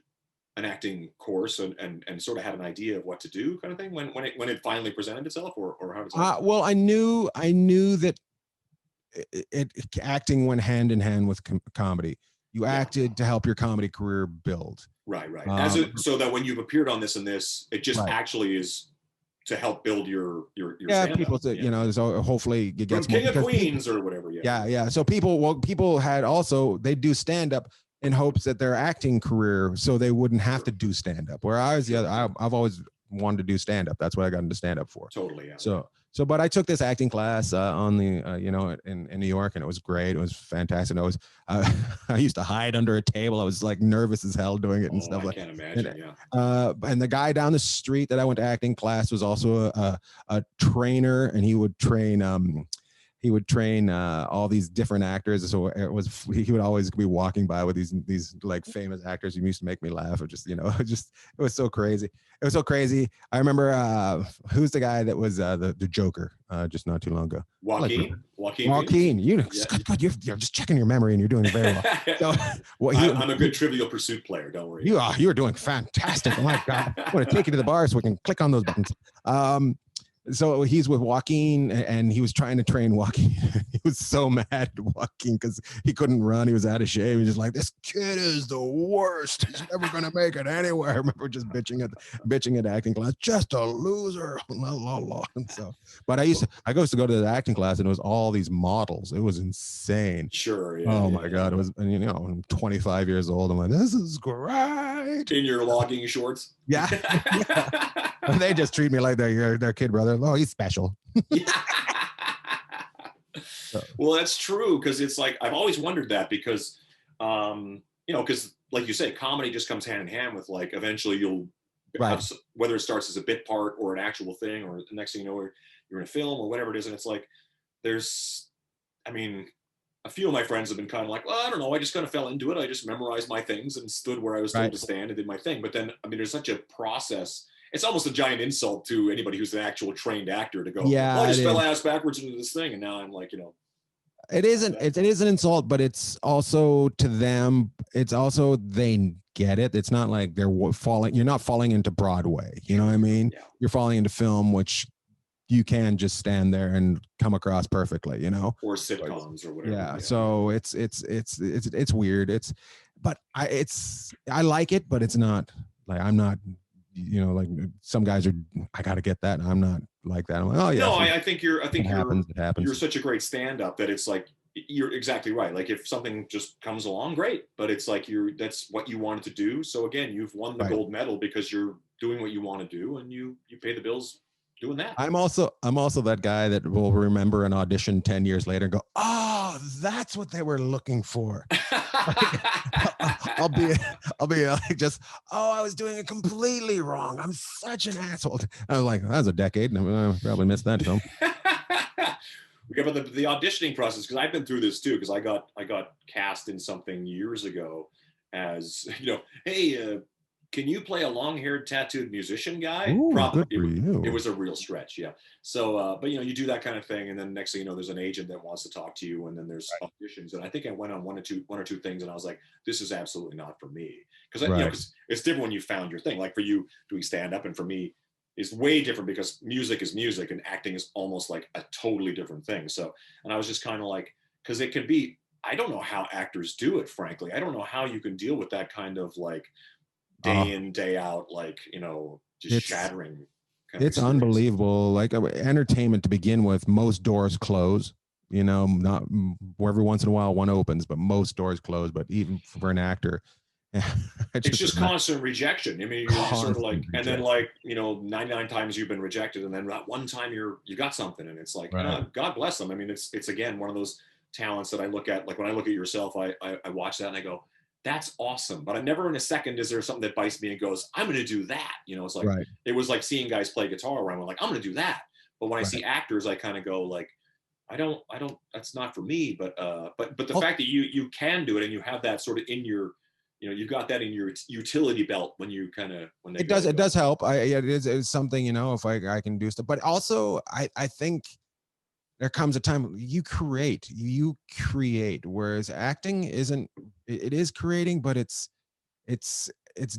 an acting course and sort of had an idea of what to do, kind of thing, when it finally presented itself, or how does that? Well, I knew that acting went hand in hand with comedy. You acted to help your comedy career build. Right. So that when you've appeared on this and this, it just actually is to help build your people to so hopefully it gets King of Queens or whatever. Yeah. So people had also, they do stand up in hopes that their acting career, so they wouldn't have to do stand up. Where I've always wanted to do stand up. That's what I got into stand up for. Totally. Yeah. But I took this acting class on the in New York, and it was great. It was fantastic. I used to hide under a table. I was like nervous as hell doing it and stuff. I can't imagine. And the guy down the street that I went to acting class was also a trainer, and he would train all these different actors. So he would always be walking by with these like famous actors. He used to make me laugh. It was so crazy. It was so crazy. I remember who's the guy that was the Joker just not too long ago. Joaquin. You're just checking your memory, and you're doing very well. I'm a good Trivial Pursuit player. Don't worry. You are doing fantastic. Oh my God. I'm going to take you to the bar so we can click on those buttons. So he's with Joaquin, and he was trying to train Joaquin. He was so mad at Joaquin because he couldn't run. He was out of shape. He's just like, this kid is the worst. He's never going to make it anywhere. I remember just bitching at acting class. Just a loser. And so, but I used to go to the acting class, and it was all these models. It was insane. Sure. Yeah, oh my God. It was, and I'm 25 years old. I'm like, this is great. In your logging shorts. Yeah. They just treat me like they're their kid brother. Oh, he's special. Well, that's true, because it's like I've always wondered that, because because like you say, comedy just comes hand in hand with, like, eventually you'll have, whether it starts as a bit part or an actual thing, or the next thing you know, you're in a film or whatever it is, and it's like a few of my friends have been kind of like, well, I don't know, I just kind of fell into it. I just memorized my things and stood where I was told to stand and did my thing. But then, there's such a process. It's almost a giant insult to anybody who's an actual trained actor to go, I just fell ass backwards into this thing, and now I'm like, It isn't an insult, but it's also to them. It's also, they get it. It's not like they're falling. You're not falling into Broadway. You know what I mean? Yeah. You're falling into film, which you can just stand there and come across perfectly. Or sitcoms or whatever. Yeah. So it's weird. I like it, but it's not like, I'm not. Like some guys are, I got to get that. And I'm not like that. I'm like, oh yeah. No, I think it happens. You're such a great stand-up that it's like, you're exactly right. Like, if something just comes along, great. But it's like, that's what you wanted to do. So again, you've won the gold medal because you're doing what you want to do, and you pay the bills doing that. I'm also that guy that will remember an audition 10 years later and go, oh, that's what they were looking for. I'll be like, just, I was doing it completely wrong. I'm such an asshole. I was like, that was a decade, and I probably missed that film. We got about the auditioning process, because I've been through this too, because I got cast in something years ago as, hey, can you play a long-haired tattooed musician guy? Ooh, good for you. It was a real stretch, yeah. So, but you do that kind of thing, and then next thing you know, there's an agent that wants to talk to you, and then there's auditions. And I think I went on one or two things, and I was like, this is absolutely not for me, because it's different when you found your thing. Like for you doing stand-up, and for me is way different, because music is music and acting is almost like a totally different thing. So, and I was just kind of like, because it can be, I don't know how actors do it, frankly. I don't know how you can deal with that kind of like day in, day out, like, you know, just shattering kind of it's unbelievable. Like entertainment to begin with, most doors close, you know, not every once in a while one opens, but most doors close. But even for an actor, it's just constant rejection. I mean, you're sort of like, and then like, you know, 99 times you've been rejected, and then that one time you got something, and it's like, God bless them. I mean, it's again one of those talents that I look at. Like when I look at yourself, I watch that and I go, that's awesome. But I never in a second is there something that bites me and goes, I'm going to do that. You know, it's like it was like seeing guys play guitar where I'm like, I'm going to do that. But when I see actors, I kind of go like, I don't. That's not for me. But the fact that you can do it and you have that sort of in your, you know, you've got that in your utility belt when you kind of, when they it does help. It's something, you know, if I can do stuff, but also I think there comes a time you create, whereas acting isn't, it is creating, but it's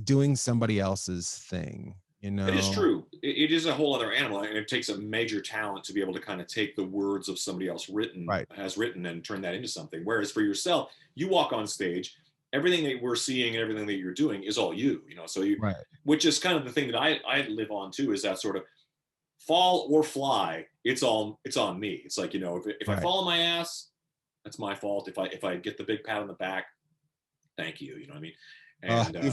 doing somebody else's thing, you know. It is true. It is a whole other animal, and it takes a major talent to be able to kind of take the words of somebody else has written and turn that into something. Whereas for yourself, you walk on stage, everything that we're seeing and everything that you're doing is all you know, so you, which is kind of the thing that I live on too, is that sort of fall or fly, it's on me. It's like, you know, if I fall on my ass, that's my fault. If I get the big pat on the back, thank you. You know what I mean? And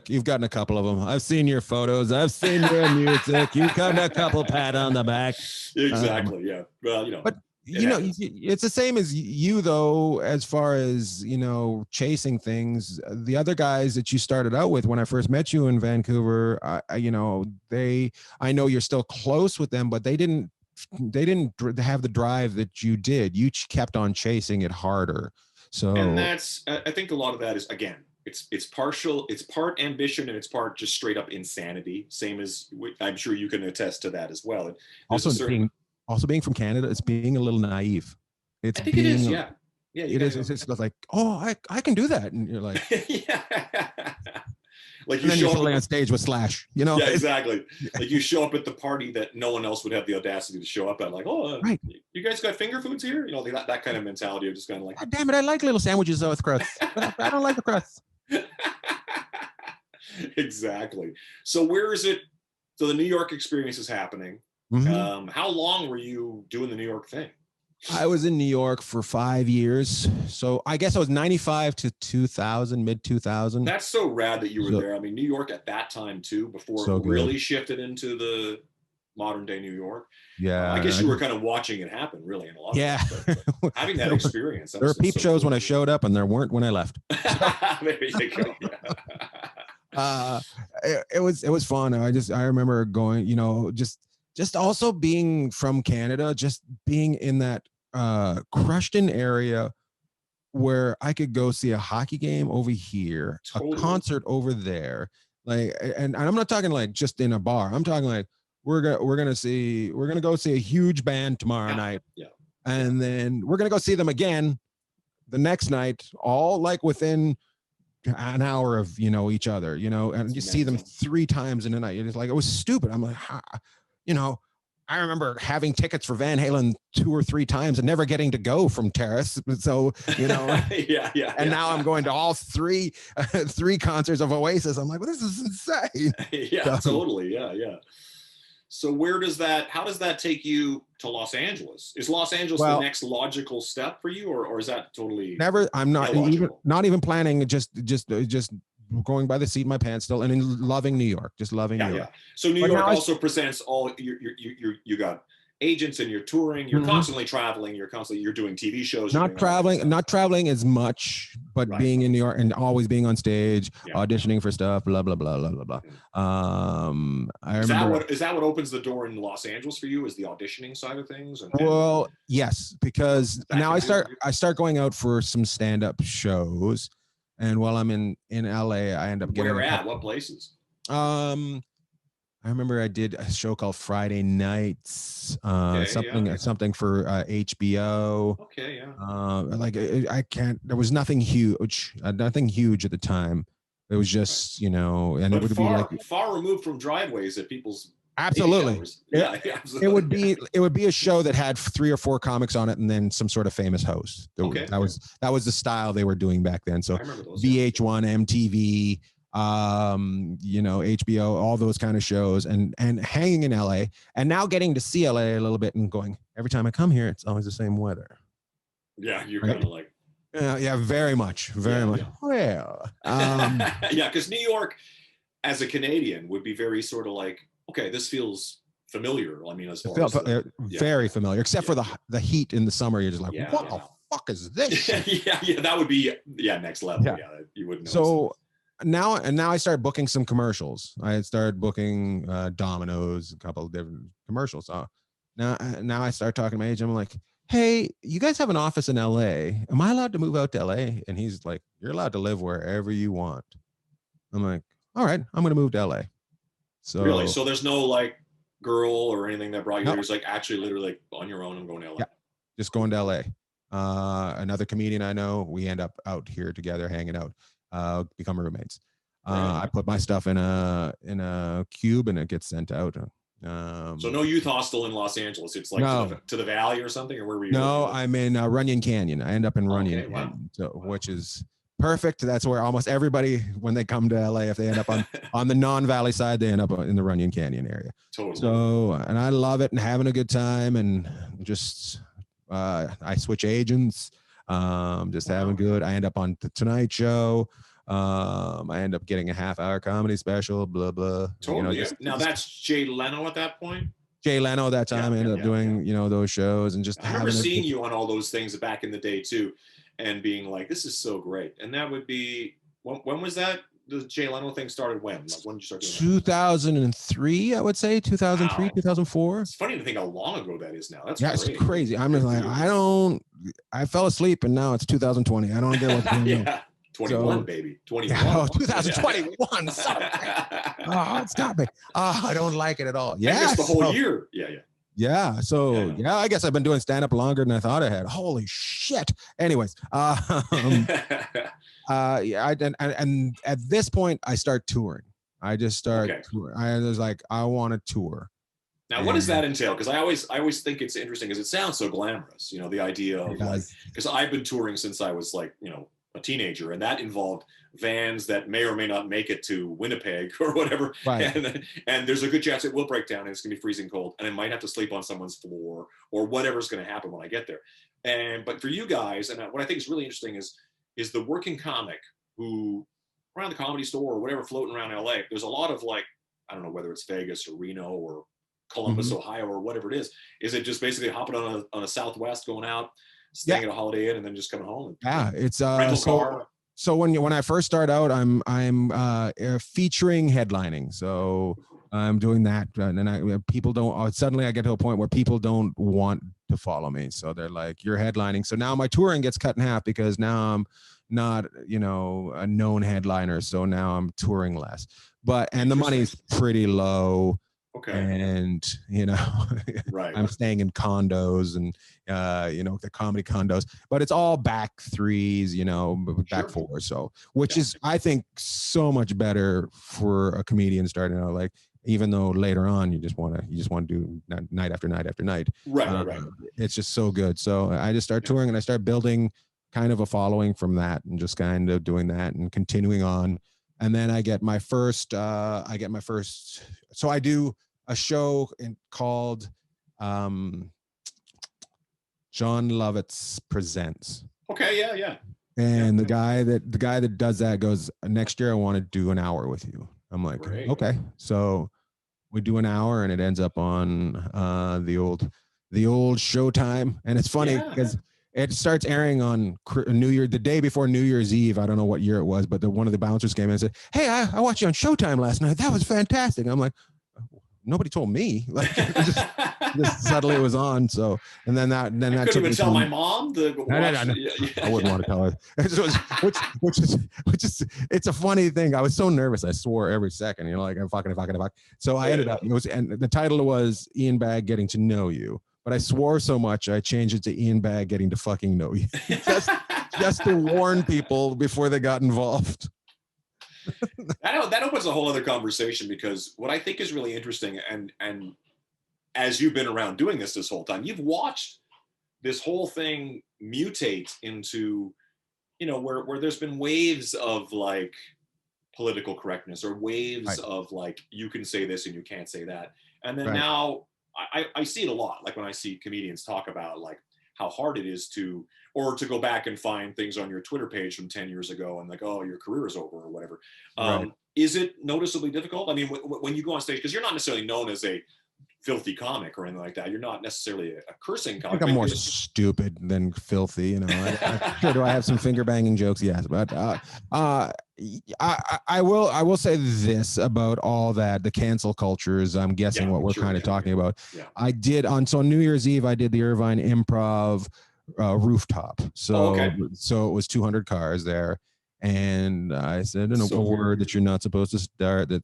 you've gotten a couple of them. I've seen your photos. I've seen your music. You've gotten a couple pat on the back. Exactly. Yeah. Well, you know, but you know, it's the same as you though, as far as, you know, chasing things. The other guys that you started out with when I first met you in Vancouver, you know, I know you're still close with them, but they didn't have the drive that you did. You kept on chasing it harder. So, and that's, I think a lot of that is, again, it's part ambition and it's part just straight up insanity. Same as, I'm sure you can attest to that as well. Also being from Canada, it's being a little naive. I think it is, yeah. Yeah, it is. It's like, oh, I can do that, and you're like, yeah. Like you show up on stage with Slash, you know? Yeah, exactly. Like you show up at the party that no one else would have the audacity to show up at. Like, oh, you guys got finger foods here? You know, that kind of mentality of just kind of like, oh, damn it, I like little sandwiches though with crust. I don't like the crust. Exactly. So where is it? So the New York experience is happening. Mm-hmm. How long were you doing the New York thing? I was in New York for 5 years. So I guess I was 95 to 2000, mid 2000. That's so rad that you were there. I mean, New York at that time too, before it really shifted into the modern day New York. Yeah. I guess you were kind of watching it happen really in a lot of ways, but having that experience. There were peep shows when I showed up and there weren't when I left. There you go. Yeah. It was fun. I remember going, you know, just also being from Canada, just being in that Crushton area where I could go see a hockey game over here, a concert over there, like, and I'm not talking like just in a bar. I'm talking like we're gonna go see a huge band tomorrow night, and then we're gonna go see them again the next night, all like within an hour of, you know, each other, you know, and you see them 3 times in a night. It's like, it was stupid. I'm like, you know, I remember having tickets for Van Halen 2 or 3 times and never getting to go from Terrace. So, you know, and now I'm going to all 3 concerts of Oasis. I'm like, well, this is insane. Yeah, totally. Yeah. So how does that take you to Los Angeles? Is Los Angeles the next logical step for you, or is that totally never? I'm not even planning, just going by the seat of my pants still, and loving New York, just loving New York. So New York also presents all you got agents and you're touring, you're constantly traveling, you're doing TV shows. Not traveling as much, but being in New York and always being on stage, auditioning for stuff, blah blah blah blah blah blah. Is that what opens the door in Los Angeles for you? Is the auditioning side of things? Well, yes, because now I start going out for some stand-up shows. And while I'm in LA, I end up getting what places? I remember I did a show called Friday Nights, something for HBO. Okay, yeah. There was nothing huge at the time. It was just, you know, and it would be like far removed from driveways at people's Absolutely. It would be a show that had 3 or 4 comics on it and then some sort of famous host. That was the style they were doing back then. So VH1, MTV, HBO, all those kind of shows, and hanging in LA, and now getting to see LA a little bit and going, every time I come here, it's always the same weather. Yeah, you're kind of like, yeah, very much. Well, yeah, because New York, as a Canadian, would be very sort of like, okay, this feels familiar. I mean, as far as very familiar, except for the heat in the summer. You're just like, what the fuck is this? yeah, that would be next level. Yeah, you wouldn't know. So now I started booking some commercials. I started booking Domino's, a couple of different commercials. So now I start talking to my agent. I'm like, hey, you guys have an office in LA. Am I allowed to move out to LA? And he's like, you're allowed to live wherever you want. I'm like, all right, I'm going to move to LA. So really? So there's no like girl or anything that brought you there? It's like actually literally like on your own, I'm going to LA. Yeah, just going to LA. Another comedian I know, we end up out here together, hanging out, become roommates. I put my stuff in a cube and it gets sent out. So no youth hostel in Los Angeles. It's like to the valley or something, or where were you? No, I'm in Runyon Canyon. I end up in Runyon, which is perfect. That's where almost everybody, when they come to LA, if they end up on the non-valley side, they end up in the Runyon Canyon area. Totally. So, and I love it and having a good time, and just I switch agents, just having good. I end up on the Tonight Show. I end up getting a half-hour comedy special, blah blah. Totally. Now that's Jay Leno at that point. Jay Leno that time. I ended up doing those shows, and just I remember seeing you on all those things back in the day too, and being like, this is so great. And that would be when was that? The Jay Leno thing started when? Like, when did you start doing that? 2003, I would say. 2003, wow. 2004. It's funny to think how long ago that is now. That's it's crazy. I'm just like, I fell asleep and now it's 2020. I don't get what's going on. 21, baby. 21. Oh, 2021. Oh, stop it. Oh, I don't like it at all. Yeah. The whole year. Yeah. So I guess I've been doing stand-up longer than I thought I had. Holy shit. Anyways. And at this point I start touring. I just start touring. I was like, I want to tour. Now, what does that entail? Because I always think it's interesting because it sounds so glamorous, the idea of like, because I've been touring since I was like, a teenager, and that involved vans that may or may not make it to Winnipeg or whatever. Right. And there's a good chance it will break down and it's gonna be freezing cold and I might have to sleep on someone's floor or whatever's gonna happen when I get there. But for you guys, and what I think is really interesting is the working comic who around the Comedy Store or whatever floating around LA, there's a lot of like, I don't know whether it's Vegas or Reno or Columbus, Ohio, or whatever it is. Is it just basically hopping on a Southwest, going out, staying at a Holiday Inn, and then just coming home? It's rental car. So when I first start out, I'm featuring headlining. So I'm doing that, and people don't. Suddenly, I get to a point where people don't want to follow me. So they're like, "You're headlining." So now my touring gets cut in half because now I'm not, a known headliner. So now I'm touring less. And the money's pretty low. Okay. And right. I'm staying in condos and the comedy condos, but it's all back threes, back fours. So which is, I think, so much better for a comedian starting out. Like, even though later on you just want to do night after night after night. Right. It's just so good. So I just start touring and I start building kind of a following from that, and just kind of doing that and continuing on. And then I get my first, so I do a show called John Lovitz Presents. Okay, yeah. And the guy that does that goes, next year I want to do an hour with you. I'm like, great. Okay. So we do an hour and it ends up on the old Showtime. And it's funny because it starts airing on New Year, the day before New Year's Eve. I don't know what year it was, but one of the bouncers came in and said, "Hey, I watched you on Showtime last night. That was fantastic." And I'm like, nobody told me. Like, just suddenly it was on. So, and then that couldn't even tell my mom. No. I wouldn't want to tell her. Which is, it's a funny thing. I was so nervous. I swore every second. Like, I'm fucking. So I ended up. And the title was Ian Bagg Getting to Know You. But I swore so much, I changed it to Ian Bagg Getting to Fucking Know You. just to warn people before they got involved. That opens a whole other conversation, because what I think is really interesting, and as you've been around doing this whole time, you've watched this whole thing mutate into, where there's been waves of like political correctness, or waves of like, you can say this and you can't say that. And then now I see it a lot. Like when I see comedians talk about like how hard it is to go back and find things on your Twitter page from 10 years ago and like, oh, your career is over or whatever. Is it noticeably difficult? I mean, when you go on stage, because you're not necessarily known as a filthy comic or anything like that. You're not necessarily a cursing comic. I think I'm more stupid than filthy, Sure, do I have some finger banging jokes? Yes, but I will say this about all that, the cancel culture is, I'm guessing, what we're kind of talking about. Yeah. I did on New Year's Eve, I did the Irvine Improv rooftop. So so it was 200 cars there. And I said a word that you're not supposed to start, that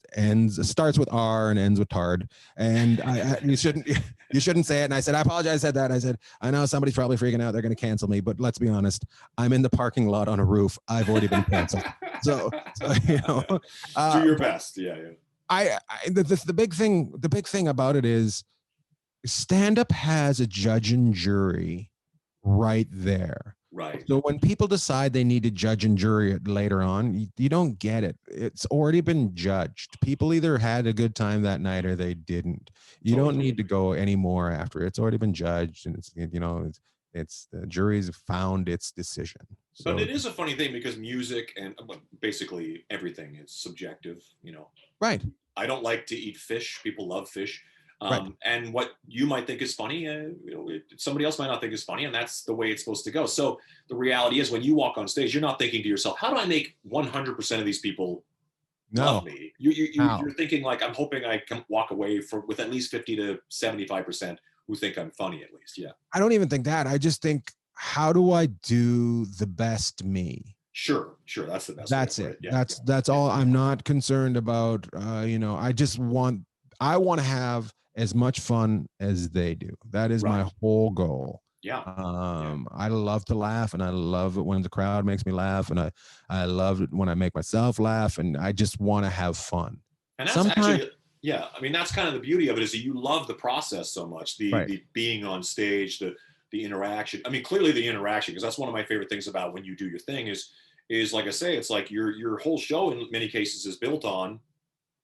starts with R and ends with tard. And you shouldn't say it. And I said, I apologize, I said that. I said, I know somebody's probably freaking out. They're going to cancel me. But let's be honest. I'm in the parking lot on a roof. I've already been canceled. so do your best. Yeah. The big thing about it is stand-up has a judge and jury right there. Right. So when people decide they need to judge and jury it later on, you don't get it. It's already been judged. People either had a good time that night or they didn't. You don't need to go anymore after. It's already been judged, and it's the jury's found its decision. So, but it is a funny thing, because music and basically everything is subjective. Right. I don't like to eat fish. People love fish. And what you might think is funny, somebody else might not think is funny, and that's the way it's supposed to go. So the reality is, when you walk on stage, you're not thinking to yourself, how do I make 100% of these people love me? You're thinking like, I'm hoping I can walk away with at least 50 to 75% who think I'm funny, at least. Yeah. I don't even think that. I just think, how do I do the best me? Sure. That's the best. That's it. Yeah. That's all. I'm not concerned about, I want to have as much fun as they do. That is my whole goal. Yeah. I love to laugh, and I love it when the crowd makes me laugh, and I love it when I make myself laugh, and I just want to have fun. And that's actually, I mean, that's kind of the beauty of it, is that you love the process so much, the being on stage, the interaction. I mean, clearly the interaction, because that's one of my favorite things about when you do your thing is like I say, it's like your whole show in many cases is built on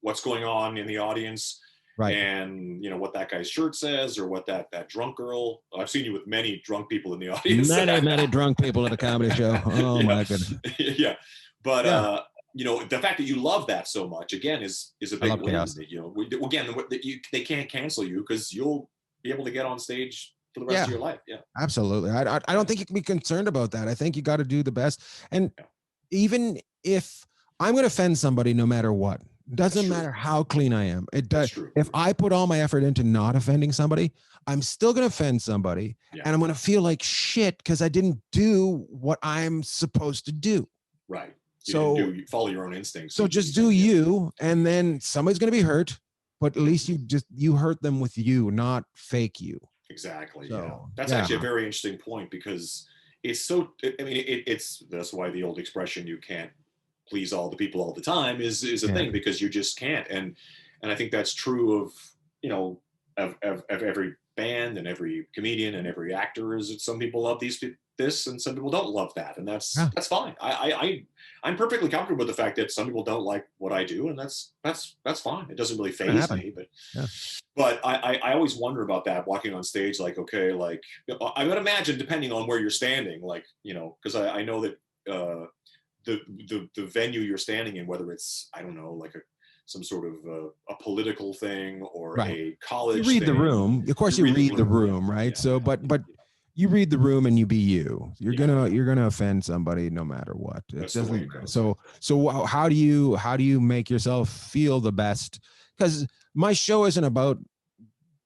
what's going on in the audience. Right. And what that guy's shirt says, or what that drunk girl. I've seen you with many drunk people in the audience. Many drunk people at a comedy show. Oh my goodness. Yeah. But the fact that you love that so much, again, is a big win. Again, they can't cancel you, because you'll be able to get on stage for the rest of your life. Yeah. Absolutely. I don't think you can be concerned about that. I think you got to do the best. And even if I'm going to offend somebody, no matter what. Doesn't matter how clean I am. It does. If I put all my effort into not offending somebody, I'm still going to offend somebody, and I'm going to feel like shit because I didn't do what I'm supposed to do. Right. You follow your own instincts. So just do you, and then somebody's going to be hurt, but at least you hurt them with you, not fake you. Exactly. So, that's actually a very interesting point, because it's so. I mean, that's why the old expression, you can't please all the people all the time is a thing, because you just can't. And I think that's true of every band and every comedian and every actor, is that some people love this and some people don't love that. And that's fine. I'm perfectly comfortable with the fact that some people don't like what I do, and that's fine. It doesn't really faze me, but I always wonder about that, walking on stage, like, okay, like I would imagine, depending on where you're standing, like, because I know that, the venue you're standing in, whether it's, I don't know, like some sort of a political thing or a college you read thing. The room. Of course, you read the room, right? So, but you read the room and you be you. You're gonna offend somebody no matter what. It doesn't. So how do you make yourself feel the best? Because my show isn't about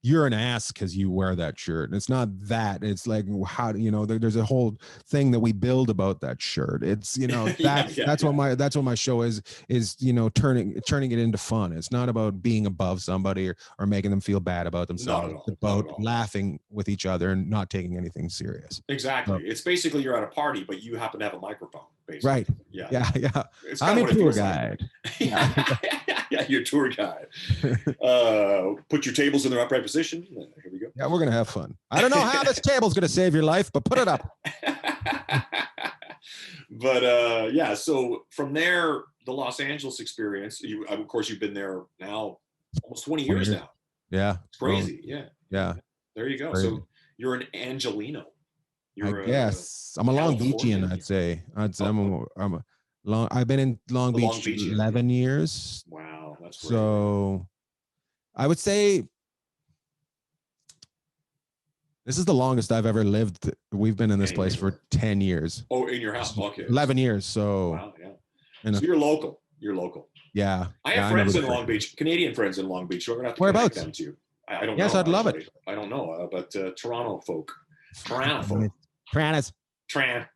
you're an ass because you wear that shirt. It's not that. It's like, how there's a whole thing that we build about that shirt. It's that's what my show is turning it into fun. It's not about being above somebody or making them feel bad about themselves. It's about laughing with each other and not taking anything serious. Exactly. It's basically, you're at a party, but you happen to have a microphone. basically. Right. Yeah. It's I'm a tour guide. Yeah, your tour guide. Put your tables in their upright position. Here we go. Yeah, we're going to have fun. I don't know how this table's going to save your life, but put it up. But yeah, so from there, the Los Angeles experience, of course, you've been there now almost 20 years now. Yeah. It's crazy. Yeah. There you go. So you're an Angelino. I guess I'm a Long Beachian, I'd say. I've been in Long Beach 11 years. Wow, that's great. So I would say this is the longest I've ever lived. We've been in this place for 10 years. Oh, in your house? Okay. 11 years. So wow, yeah. So you're local. You're local. Yeah. I have friends in Long Beach, Canadian friends in Long Beach. We're gonna have to connect them to you. I don't know. Yes, I'd love it. I don't know, but Toronto folk. Toronto folk. Tran.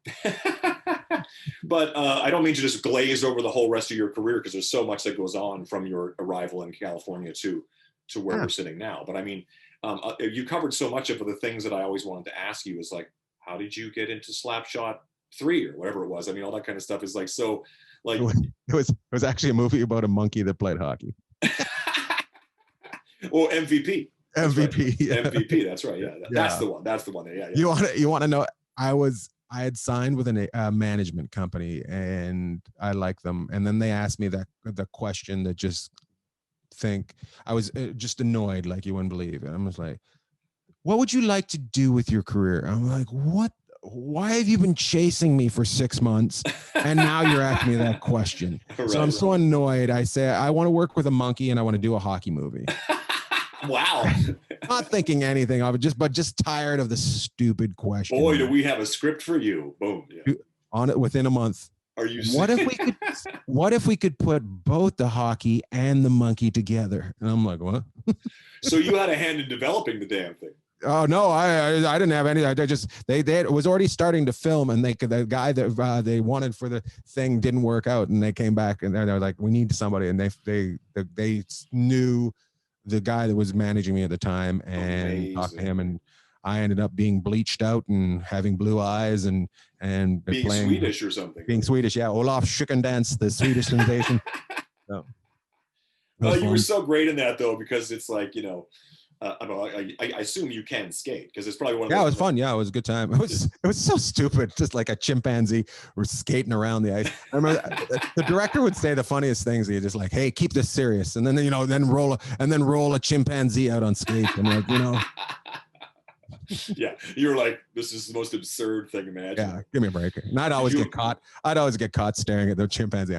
But I don't mean to just glaze over the whole rest of your career, because there's so much that goes on from your arrival in California to where we're sitting now. But I mean, you covered so much of the things that I always wanted to ask you is like, how did you get into Slapshot 3 or whatever it was? I mean, all that kind of stuff is like, so like. It was actually a movie about a monkey that played hockey. Well, MVP. MVP. Right. Yeah. MVP. That's right. Yeah. That's the one. That's the one. Yeah. You want to know? I had signed with a management company, and I liked them. And then they asked me the question that I was just annoyed, like you wouldn't believe. And I was like, what would you like to do with your career? I'm like, what? Why have you been chasing me for 6 months? And now you're asking me that question. So I'm so annoyed. I say, I want to work with a monkey and I want to do a hockey movie. Wow. Not thinking anything of it, but just tired of the stupid question. Boy, do we have a script for you. Boom. Yeah. On it within a month. Are you what if we could put both the hockey and the monkey together? And I'm like, what? So you had a hand in developing the damn thing. Oh no, I didn't have any. It was already starting to film, and the guy that they wanted for the thing didn't work out, and they came back and they're like, we need somebody, and they knew the guy that was managing me at the time and talked to him, and I ended up being bleached out and having blue eyes and being playing, Swedish or something. Being Swedish, yeah. Olaf Schickendance, the Swedish sensation. So, you were so great in that though, because it's like, you know, I assume you can skate, because it's probably one of those. Yeah, it was fun. Yeah, it was a good time. It was so stupid, just like a chimpanzee. We're skating around the ice. I remember the director would say the funniest things. He'd just like, "Hey, keep this serious," and then then roll a chimpanzee out on skates. And like, Yeah, you were like, this is the most absurd thing imaginable. Yeah, give me a break. And I'd always get caught. I'd always get caught staring at the chimpanzee.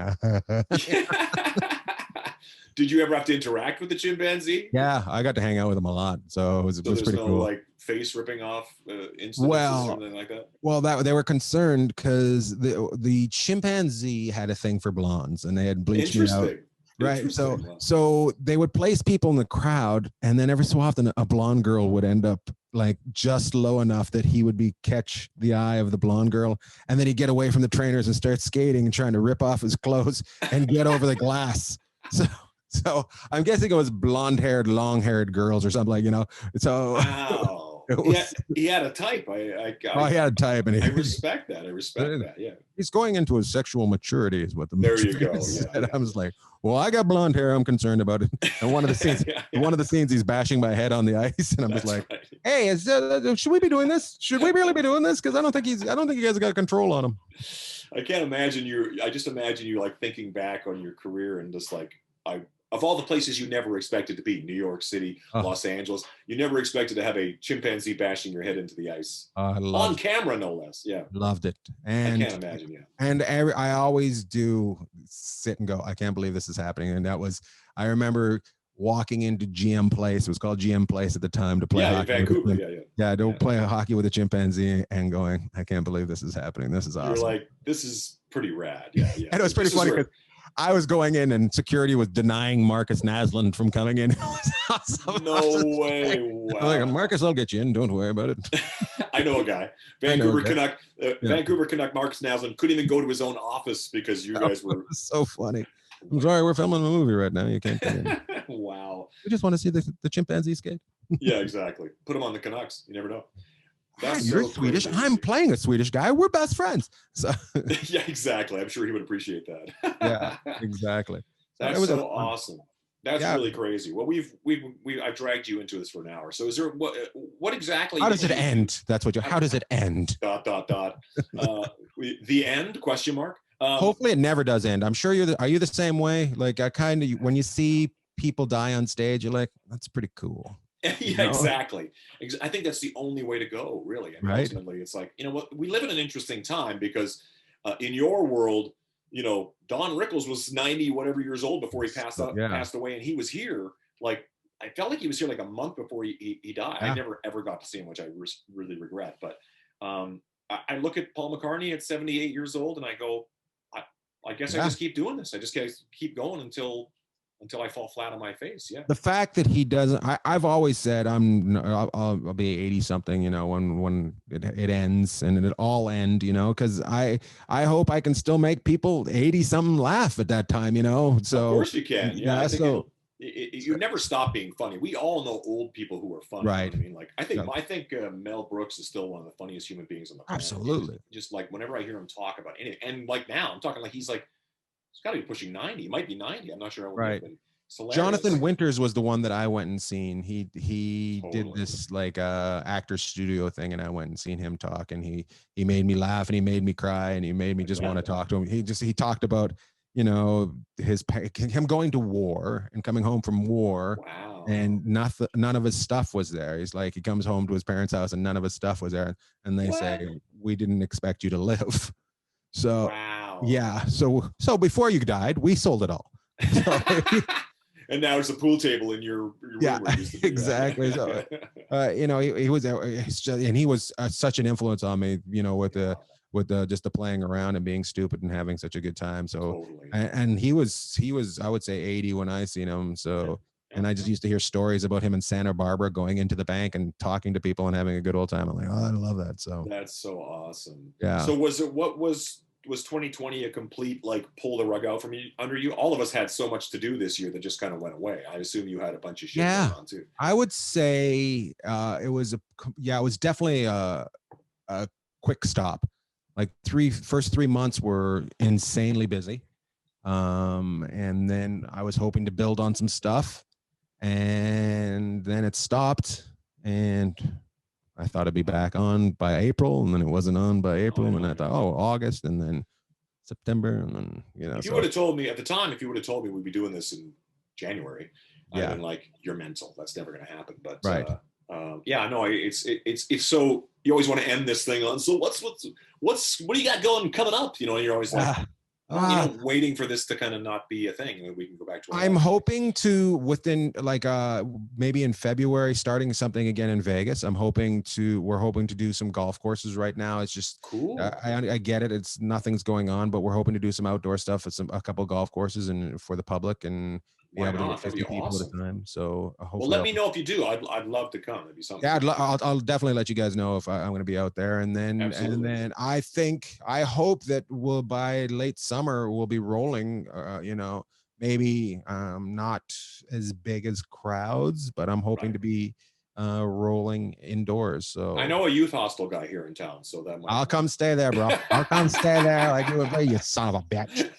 Did you ever have to interact with the chimpanzee? Yeah, I got to hang out with him a lot, so it was pretty cool. Like face ripping off incidents or something like that. Well, they were concerned because the chimpanzee had a thing for blondes, and they had bleached me out. Right. So they would place people in the crowd, and then every so often a blonde girl would end up like just low enough that he would catch the eye of the blonde girl, and then he'd get away from the trainers and start skating and trying to rip off his clothes and get over the glass. So I'm guessing it was blonde-haired, long-haired girls or something, like, So wow. He had a type. He had a type, and I respect that. Yeah. He's going into his sexual maturity, is what the there you go. Said. Yeah. I was like, well, I got blonde hair. I'm concerned about it. And one of the scenes, he's bashing my head on the ice, and I'm just like, right. Hey, should we be doing this? Should we really be doing this? Because I don't think you guys got control on him. I can't imagine I just imagine you like thinking back on your career and just like of all the places you never expected to be, New York City, Los Angeles, you never expected to have a chimpanzee bashing your head into the ice. On camera, no less. Yeah. Loved it. And I can't imagine, yeah. And I always do sit and go, I can't believe this is happening. And I remember walking into GM Place. It was called GM Place at the time to play hockey. Vancouver, play hockey with a chimpanzee and going, I can't believe this is happening. This is awesome. You're like, this is pretty rad. Yeah. And it was pretty funny because I was going in and security was denying Marcus Naslund from coming in. It was awesome. No way. Wow. I'm like, Marcus, I'll get you in. Don't worry about it. I know a guy. Vancouver Canuck Marcus Naslund couldn't even go to his own office because you guys were. So funny. I'm sorry, we're filming a movie right now. You can't come in. Wow. We just want to see the chimpanzee skate. Yeah, exactly. Put him on the Canucks. You never know. You're Swedish. Crazy. I'm playing a Swedish guy. We're best friends. So yeah, exactly. I'm sure he would appreciate that. Yeah, exactly. That's so awesome. That's really crazy. Well, I've dragged you into this for an hour. So is there what exactly? How does it end? That's what how does it end? ... The end? Question mark. Hopefully it never does end. I'm sure are you the same way? Like I kind of, when you see people die on stage, you're like, that's pretty cool. Yeah, exactly. I think that's the only way to go, really. And right. Ultimately, it's like, you know what, we live in an interesting time because in your world, you know, Don Rickles was 90 whatever years old before he passed away, and he was here. Like, I felt like he was here like a month before he died. Yeah. I never ever got to see him, which I really regret. But I look at Paul McCartney at 78 years old, and I go, I guess I just keep doing this. I just keep going until I fall flat on my face. Yeah. The fact that he doesn't, I've always said I'll be 80 something, you know, when it ends, and it all end, you know, because I hope I can still make people 80 something laugh at that time, you know. So of course you can. Yeah. So you never stop being funny. We all know old people who are funny. Right. You know what I mean, like I think Mel Brooks is still one of the funniest human beings on the planet. Absolutely. Just like whenever I hear him talk about anything, and like now I'm talking like he's got to be pushing 90. He might be 90. I'm not sure. Right. Jonathan Winters was the one that I went and seen. He did this like actor studio thing, and I went and seen him talk, and he made me laugh, and he made me cry, and he made me just want to talk to him. He talked about, you know, him going to war and coming home from war. Wow. And none of his stuff was there. He's like, he comes home to his parents' house and none of his stuff was there, and they say, we didn't expect you to live. So wow. Yeah, so before you died, we sold it all. So, and now it's a pool table in your room. Yeah, exactly. So, you know, he was, and he was such an influence on me, you know, with just the playing around and being stupid and having such a good time. So, totally. And he was, I would say 80 when I seen him. So, and I just used to hear stories about him in Santa Barbara going into the bank and talking to people and having a good old time. I'm like, oh, I love that. So that's so awesome. Yeah. So was 2020 a complete like pull the rug out from under you? All of us had so much to do this year that just kind of went away. I assume you had a bunch of shit going on too. I would say it was definitely a quick stop. Like first 3 months were insanely busy. And then I was hoping to build on some stuff, and then it stopped, and I thought it'd be back on by April, and then it wasn't on by April, and I thought, August, and then September, and then, you know. If you would have told me at the time, we'd be doing this in January, I'd have been like, you're mental. That's never going to happen. But right. It's so you always want to end this thing on. So what do you got coming up? You know, and you're always like, waiting for this to kind of not be a thing, and we can go back to. I'm hoping to within like maybe in February starting something again in Vegas. We're hoping to do some golf courses right now. It's just cool. I get it. It's nothing's going on, but we're hoping to do some outdoor stuff at a couple golf courses and for the public, and be able to get 50 people at a time. So hopefully, let me know if you do. I'd love to come. It'd be something. Yeah, I'll definitely let you guys know if I'm going to be out there. And then I hope that by late summer we'll be rolling. You know, maybe not as big as crowds, but I'm hoping to be rolling indoors. So I know a youth hostel guy here in town, so that might. I'll come stay there, bro. I'll come stay there like you son of a bitch.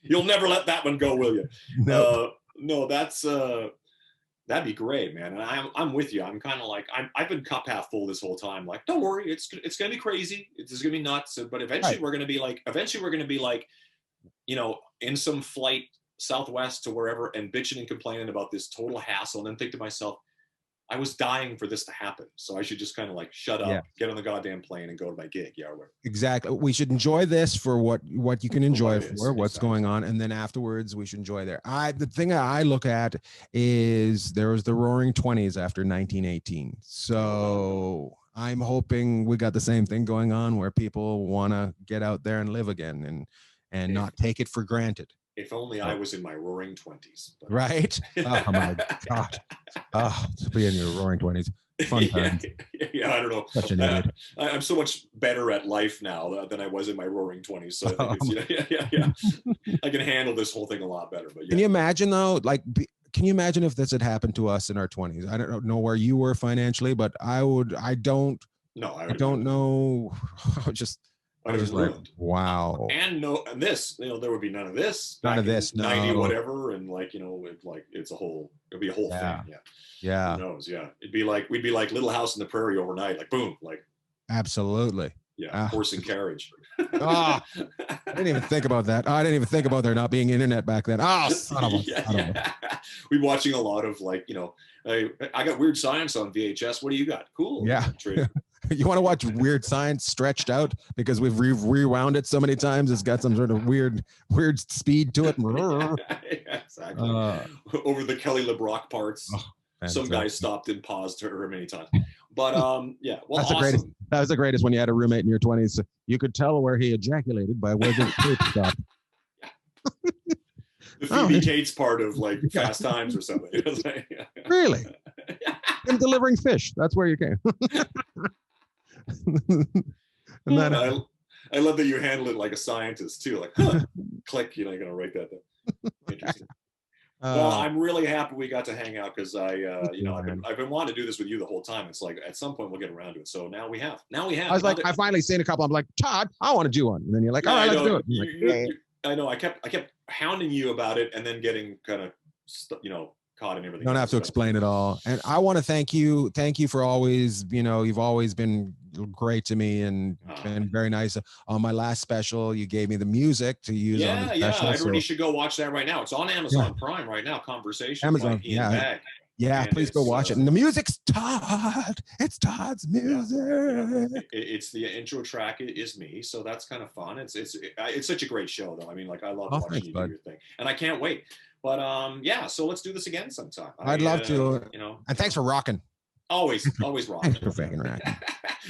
You'll never let that one go, will you? Nope. No, that'd be great, man. And I'm with you. I'm kind of like I've been cup half full this whole time. Like, don't worry, it's gonna be crazy. It's gonna be nuts. But eventually we're gonna be like, you know, in some flight Southwest to wherever and bitching and complaining about this total hassle, and then think to myself, I was dying for this to happen, so I should just kind of like shut up, get on the goddamn plane, and go to my gig. Yeah, exactly. We should enjoy this for what you can enjoy it for, what's going on, and then afterwards we should enjoy there. The thing I look at is there was the Roaring 20s after 1918, so I'm hoping we got the same thing going on where people want to get out there and live again and not take it for granted. If only I was in my roaring 20s. But. Right? Oh my God. Oh, to be in your roaring 20s. Fun times. Yeah, I don't know. Such an idiot. I'm so much better at life now than I was in my roaring 20s. So I think it's, yeah. I can handle this whole thing a lot better. But yeah. Can you imagine though, like can you imagine if this had happened to us in our 20s? I don't know where you were financially, but I don't know. I was just like, wow. And this, there would be none of this. None of this, 90 whatever, and it'd be a whole thing. Yeah. Who knows? Yeah. We'd be like Little House in the Prairie overnight, like boom, like. Absolutely. Yeah. Horse and carriage. I didn't even think about that. I didn't even think about there not being internet back then. Son of a. We're watching a lot of I got Weird Science on VHS. What do you got? Cool. Yeah. You want to watch Weird Science stretched out because we've rewound it so many times? It's got some sort of weird speed to it. Yeah, exactly. Over the Kelly LeBrock parts. Some guy stopped and paused her many times. But yeah, well, that was the greatest when you had a roommate in your 20s. You could tell where he ejaculated by where the tape stopped. The Phoebe Cates part of Fast Times or something. Really? Yeah. Him delivering fish. That's where you came. And then, I love that you handle it like a scientist too. Like, huh, click. You're not gonna write that down. Interesting. Well, I'm really happy we got to hang out because I've been wanting to do this with you the whole time. It's like at some point we'll get around to it. So now we have. I was like, I finally seen a couple. I'm like, Todd, I want to do one. And then you're like, all right, let's do it. I know. I kept hounding you about it, and then getting kind of caught in everything. You don't have to explain it all. And I want to thank you. Thank you for always, you've always been great to me and been very nice. On my last special, you gave me the music to use on the special. Everybody should go watch that right now. It's on Amazon Prime right now. Conversation. Amazon. BAGG. Yeah, please go watch it. And the music's Todd. It's Todd's music. Yeah. It's the intro track is me, so that's kind of fun. It's such a great show, though. I mean, I love watching you do your thing, and I can't wait. But so let's do this again sometime. I'd love to. And thanks for rocking. Always rocking. Thanks for fucking rocking.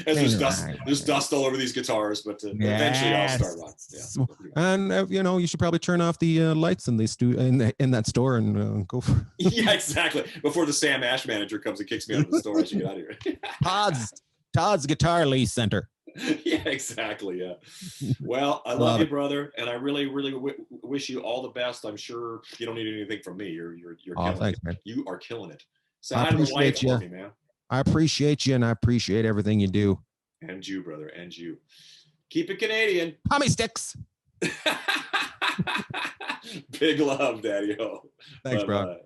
There's dust all over these guitars, but eventually I'll start rocking. Yeah. And you should probably turn off the lights in that store and go for. Yeah, exactly. Before the Sam Ash manager comes and kicks me out of the store, I should get out of here. Todd's Guitar Lease Center. Yeah, exactly. Yeah. Well, I love you, brother, and I really, really wish you all the best. I'm sure you don't need anything from me. You're killing thanks, it. man. You are killing it. So I appreciate you, man. I appreciate you, and I appreciate everything you do. And you, brother, and you. Keep it Canadian. Pommy sticks. Big love, Daddy-o. Thanks, bro.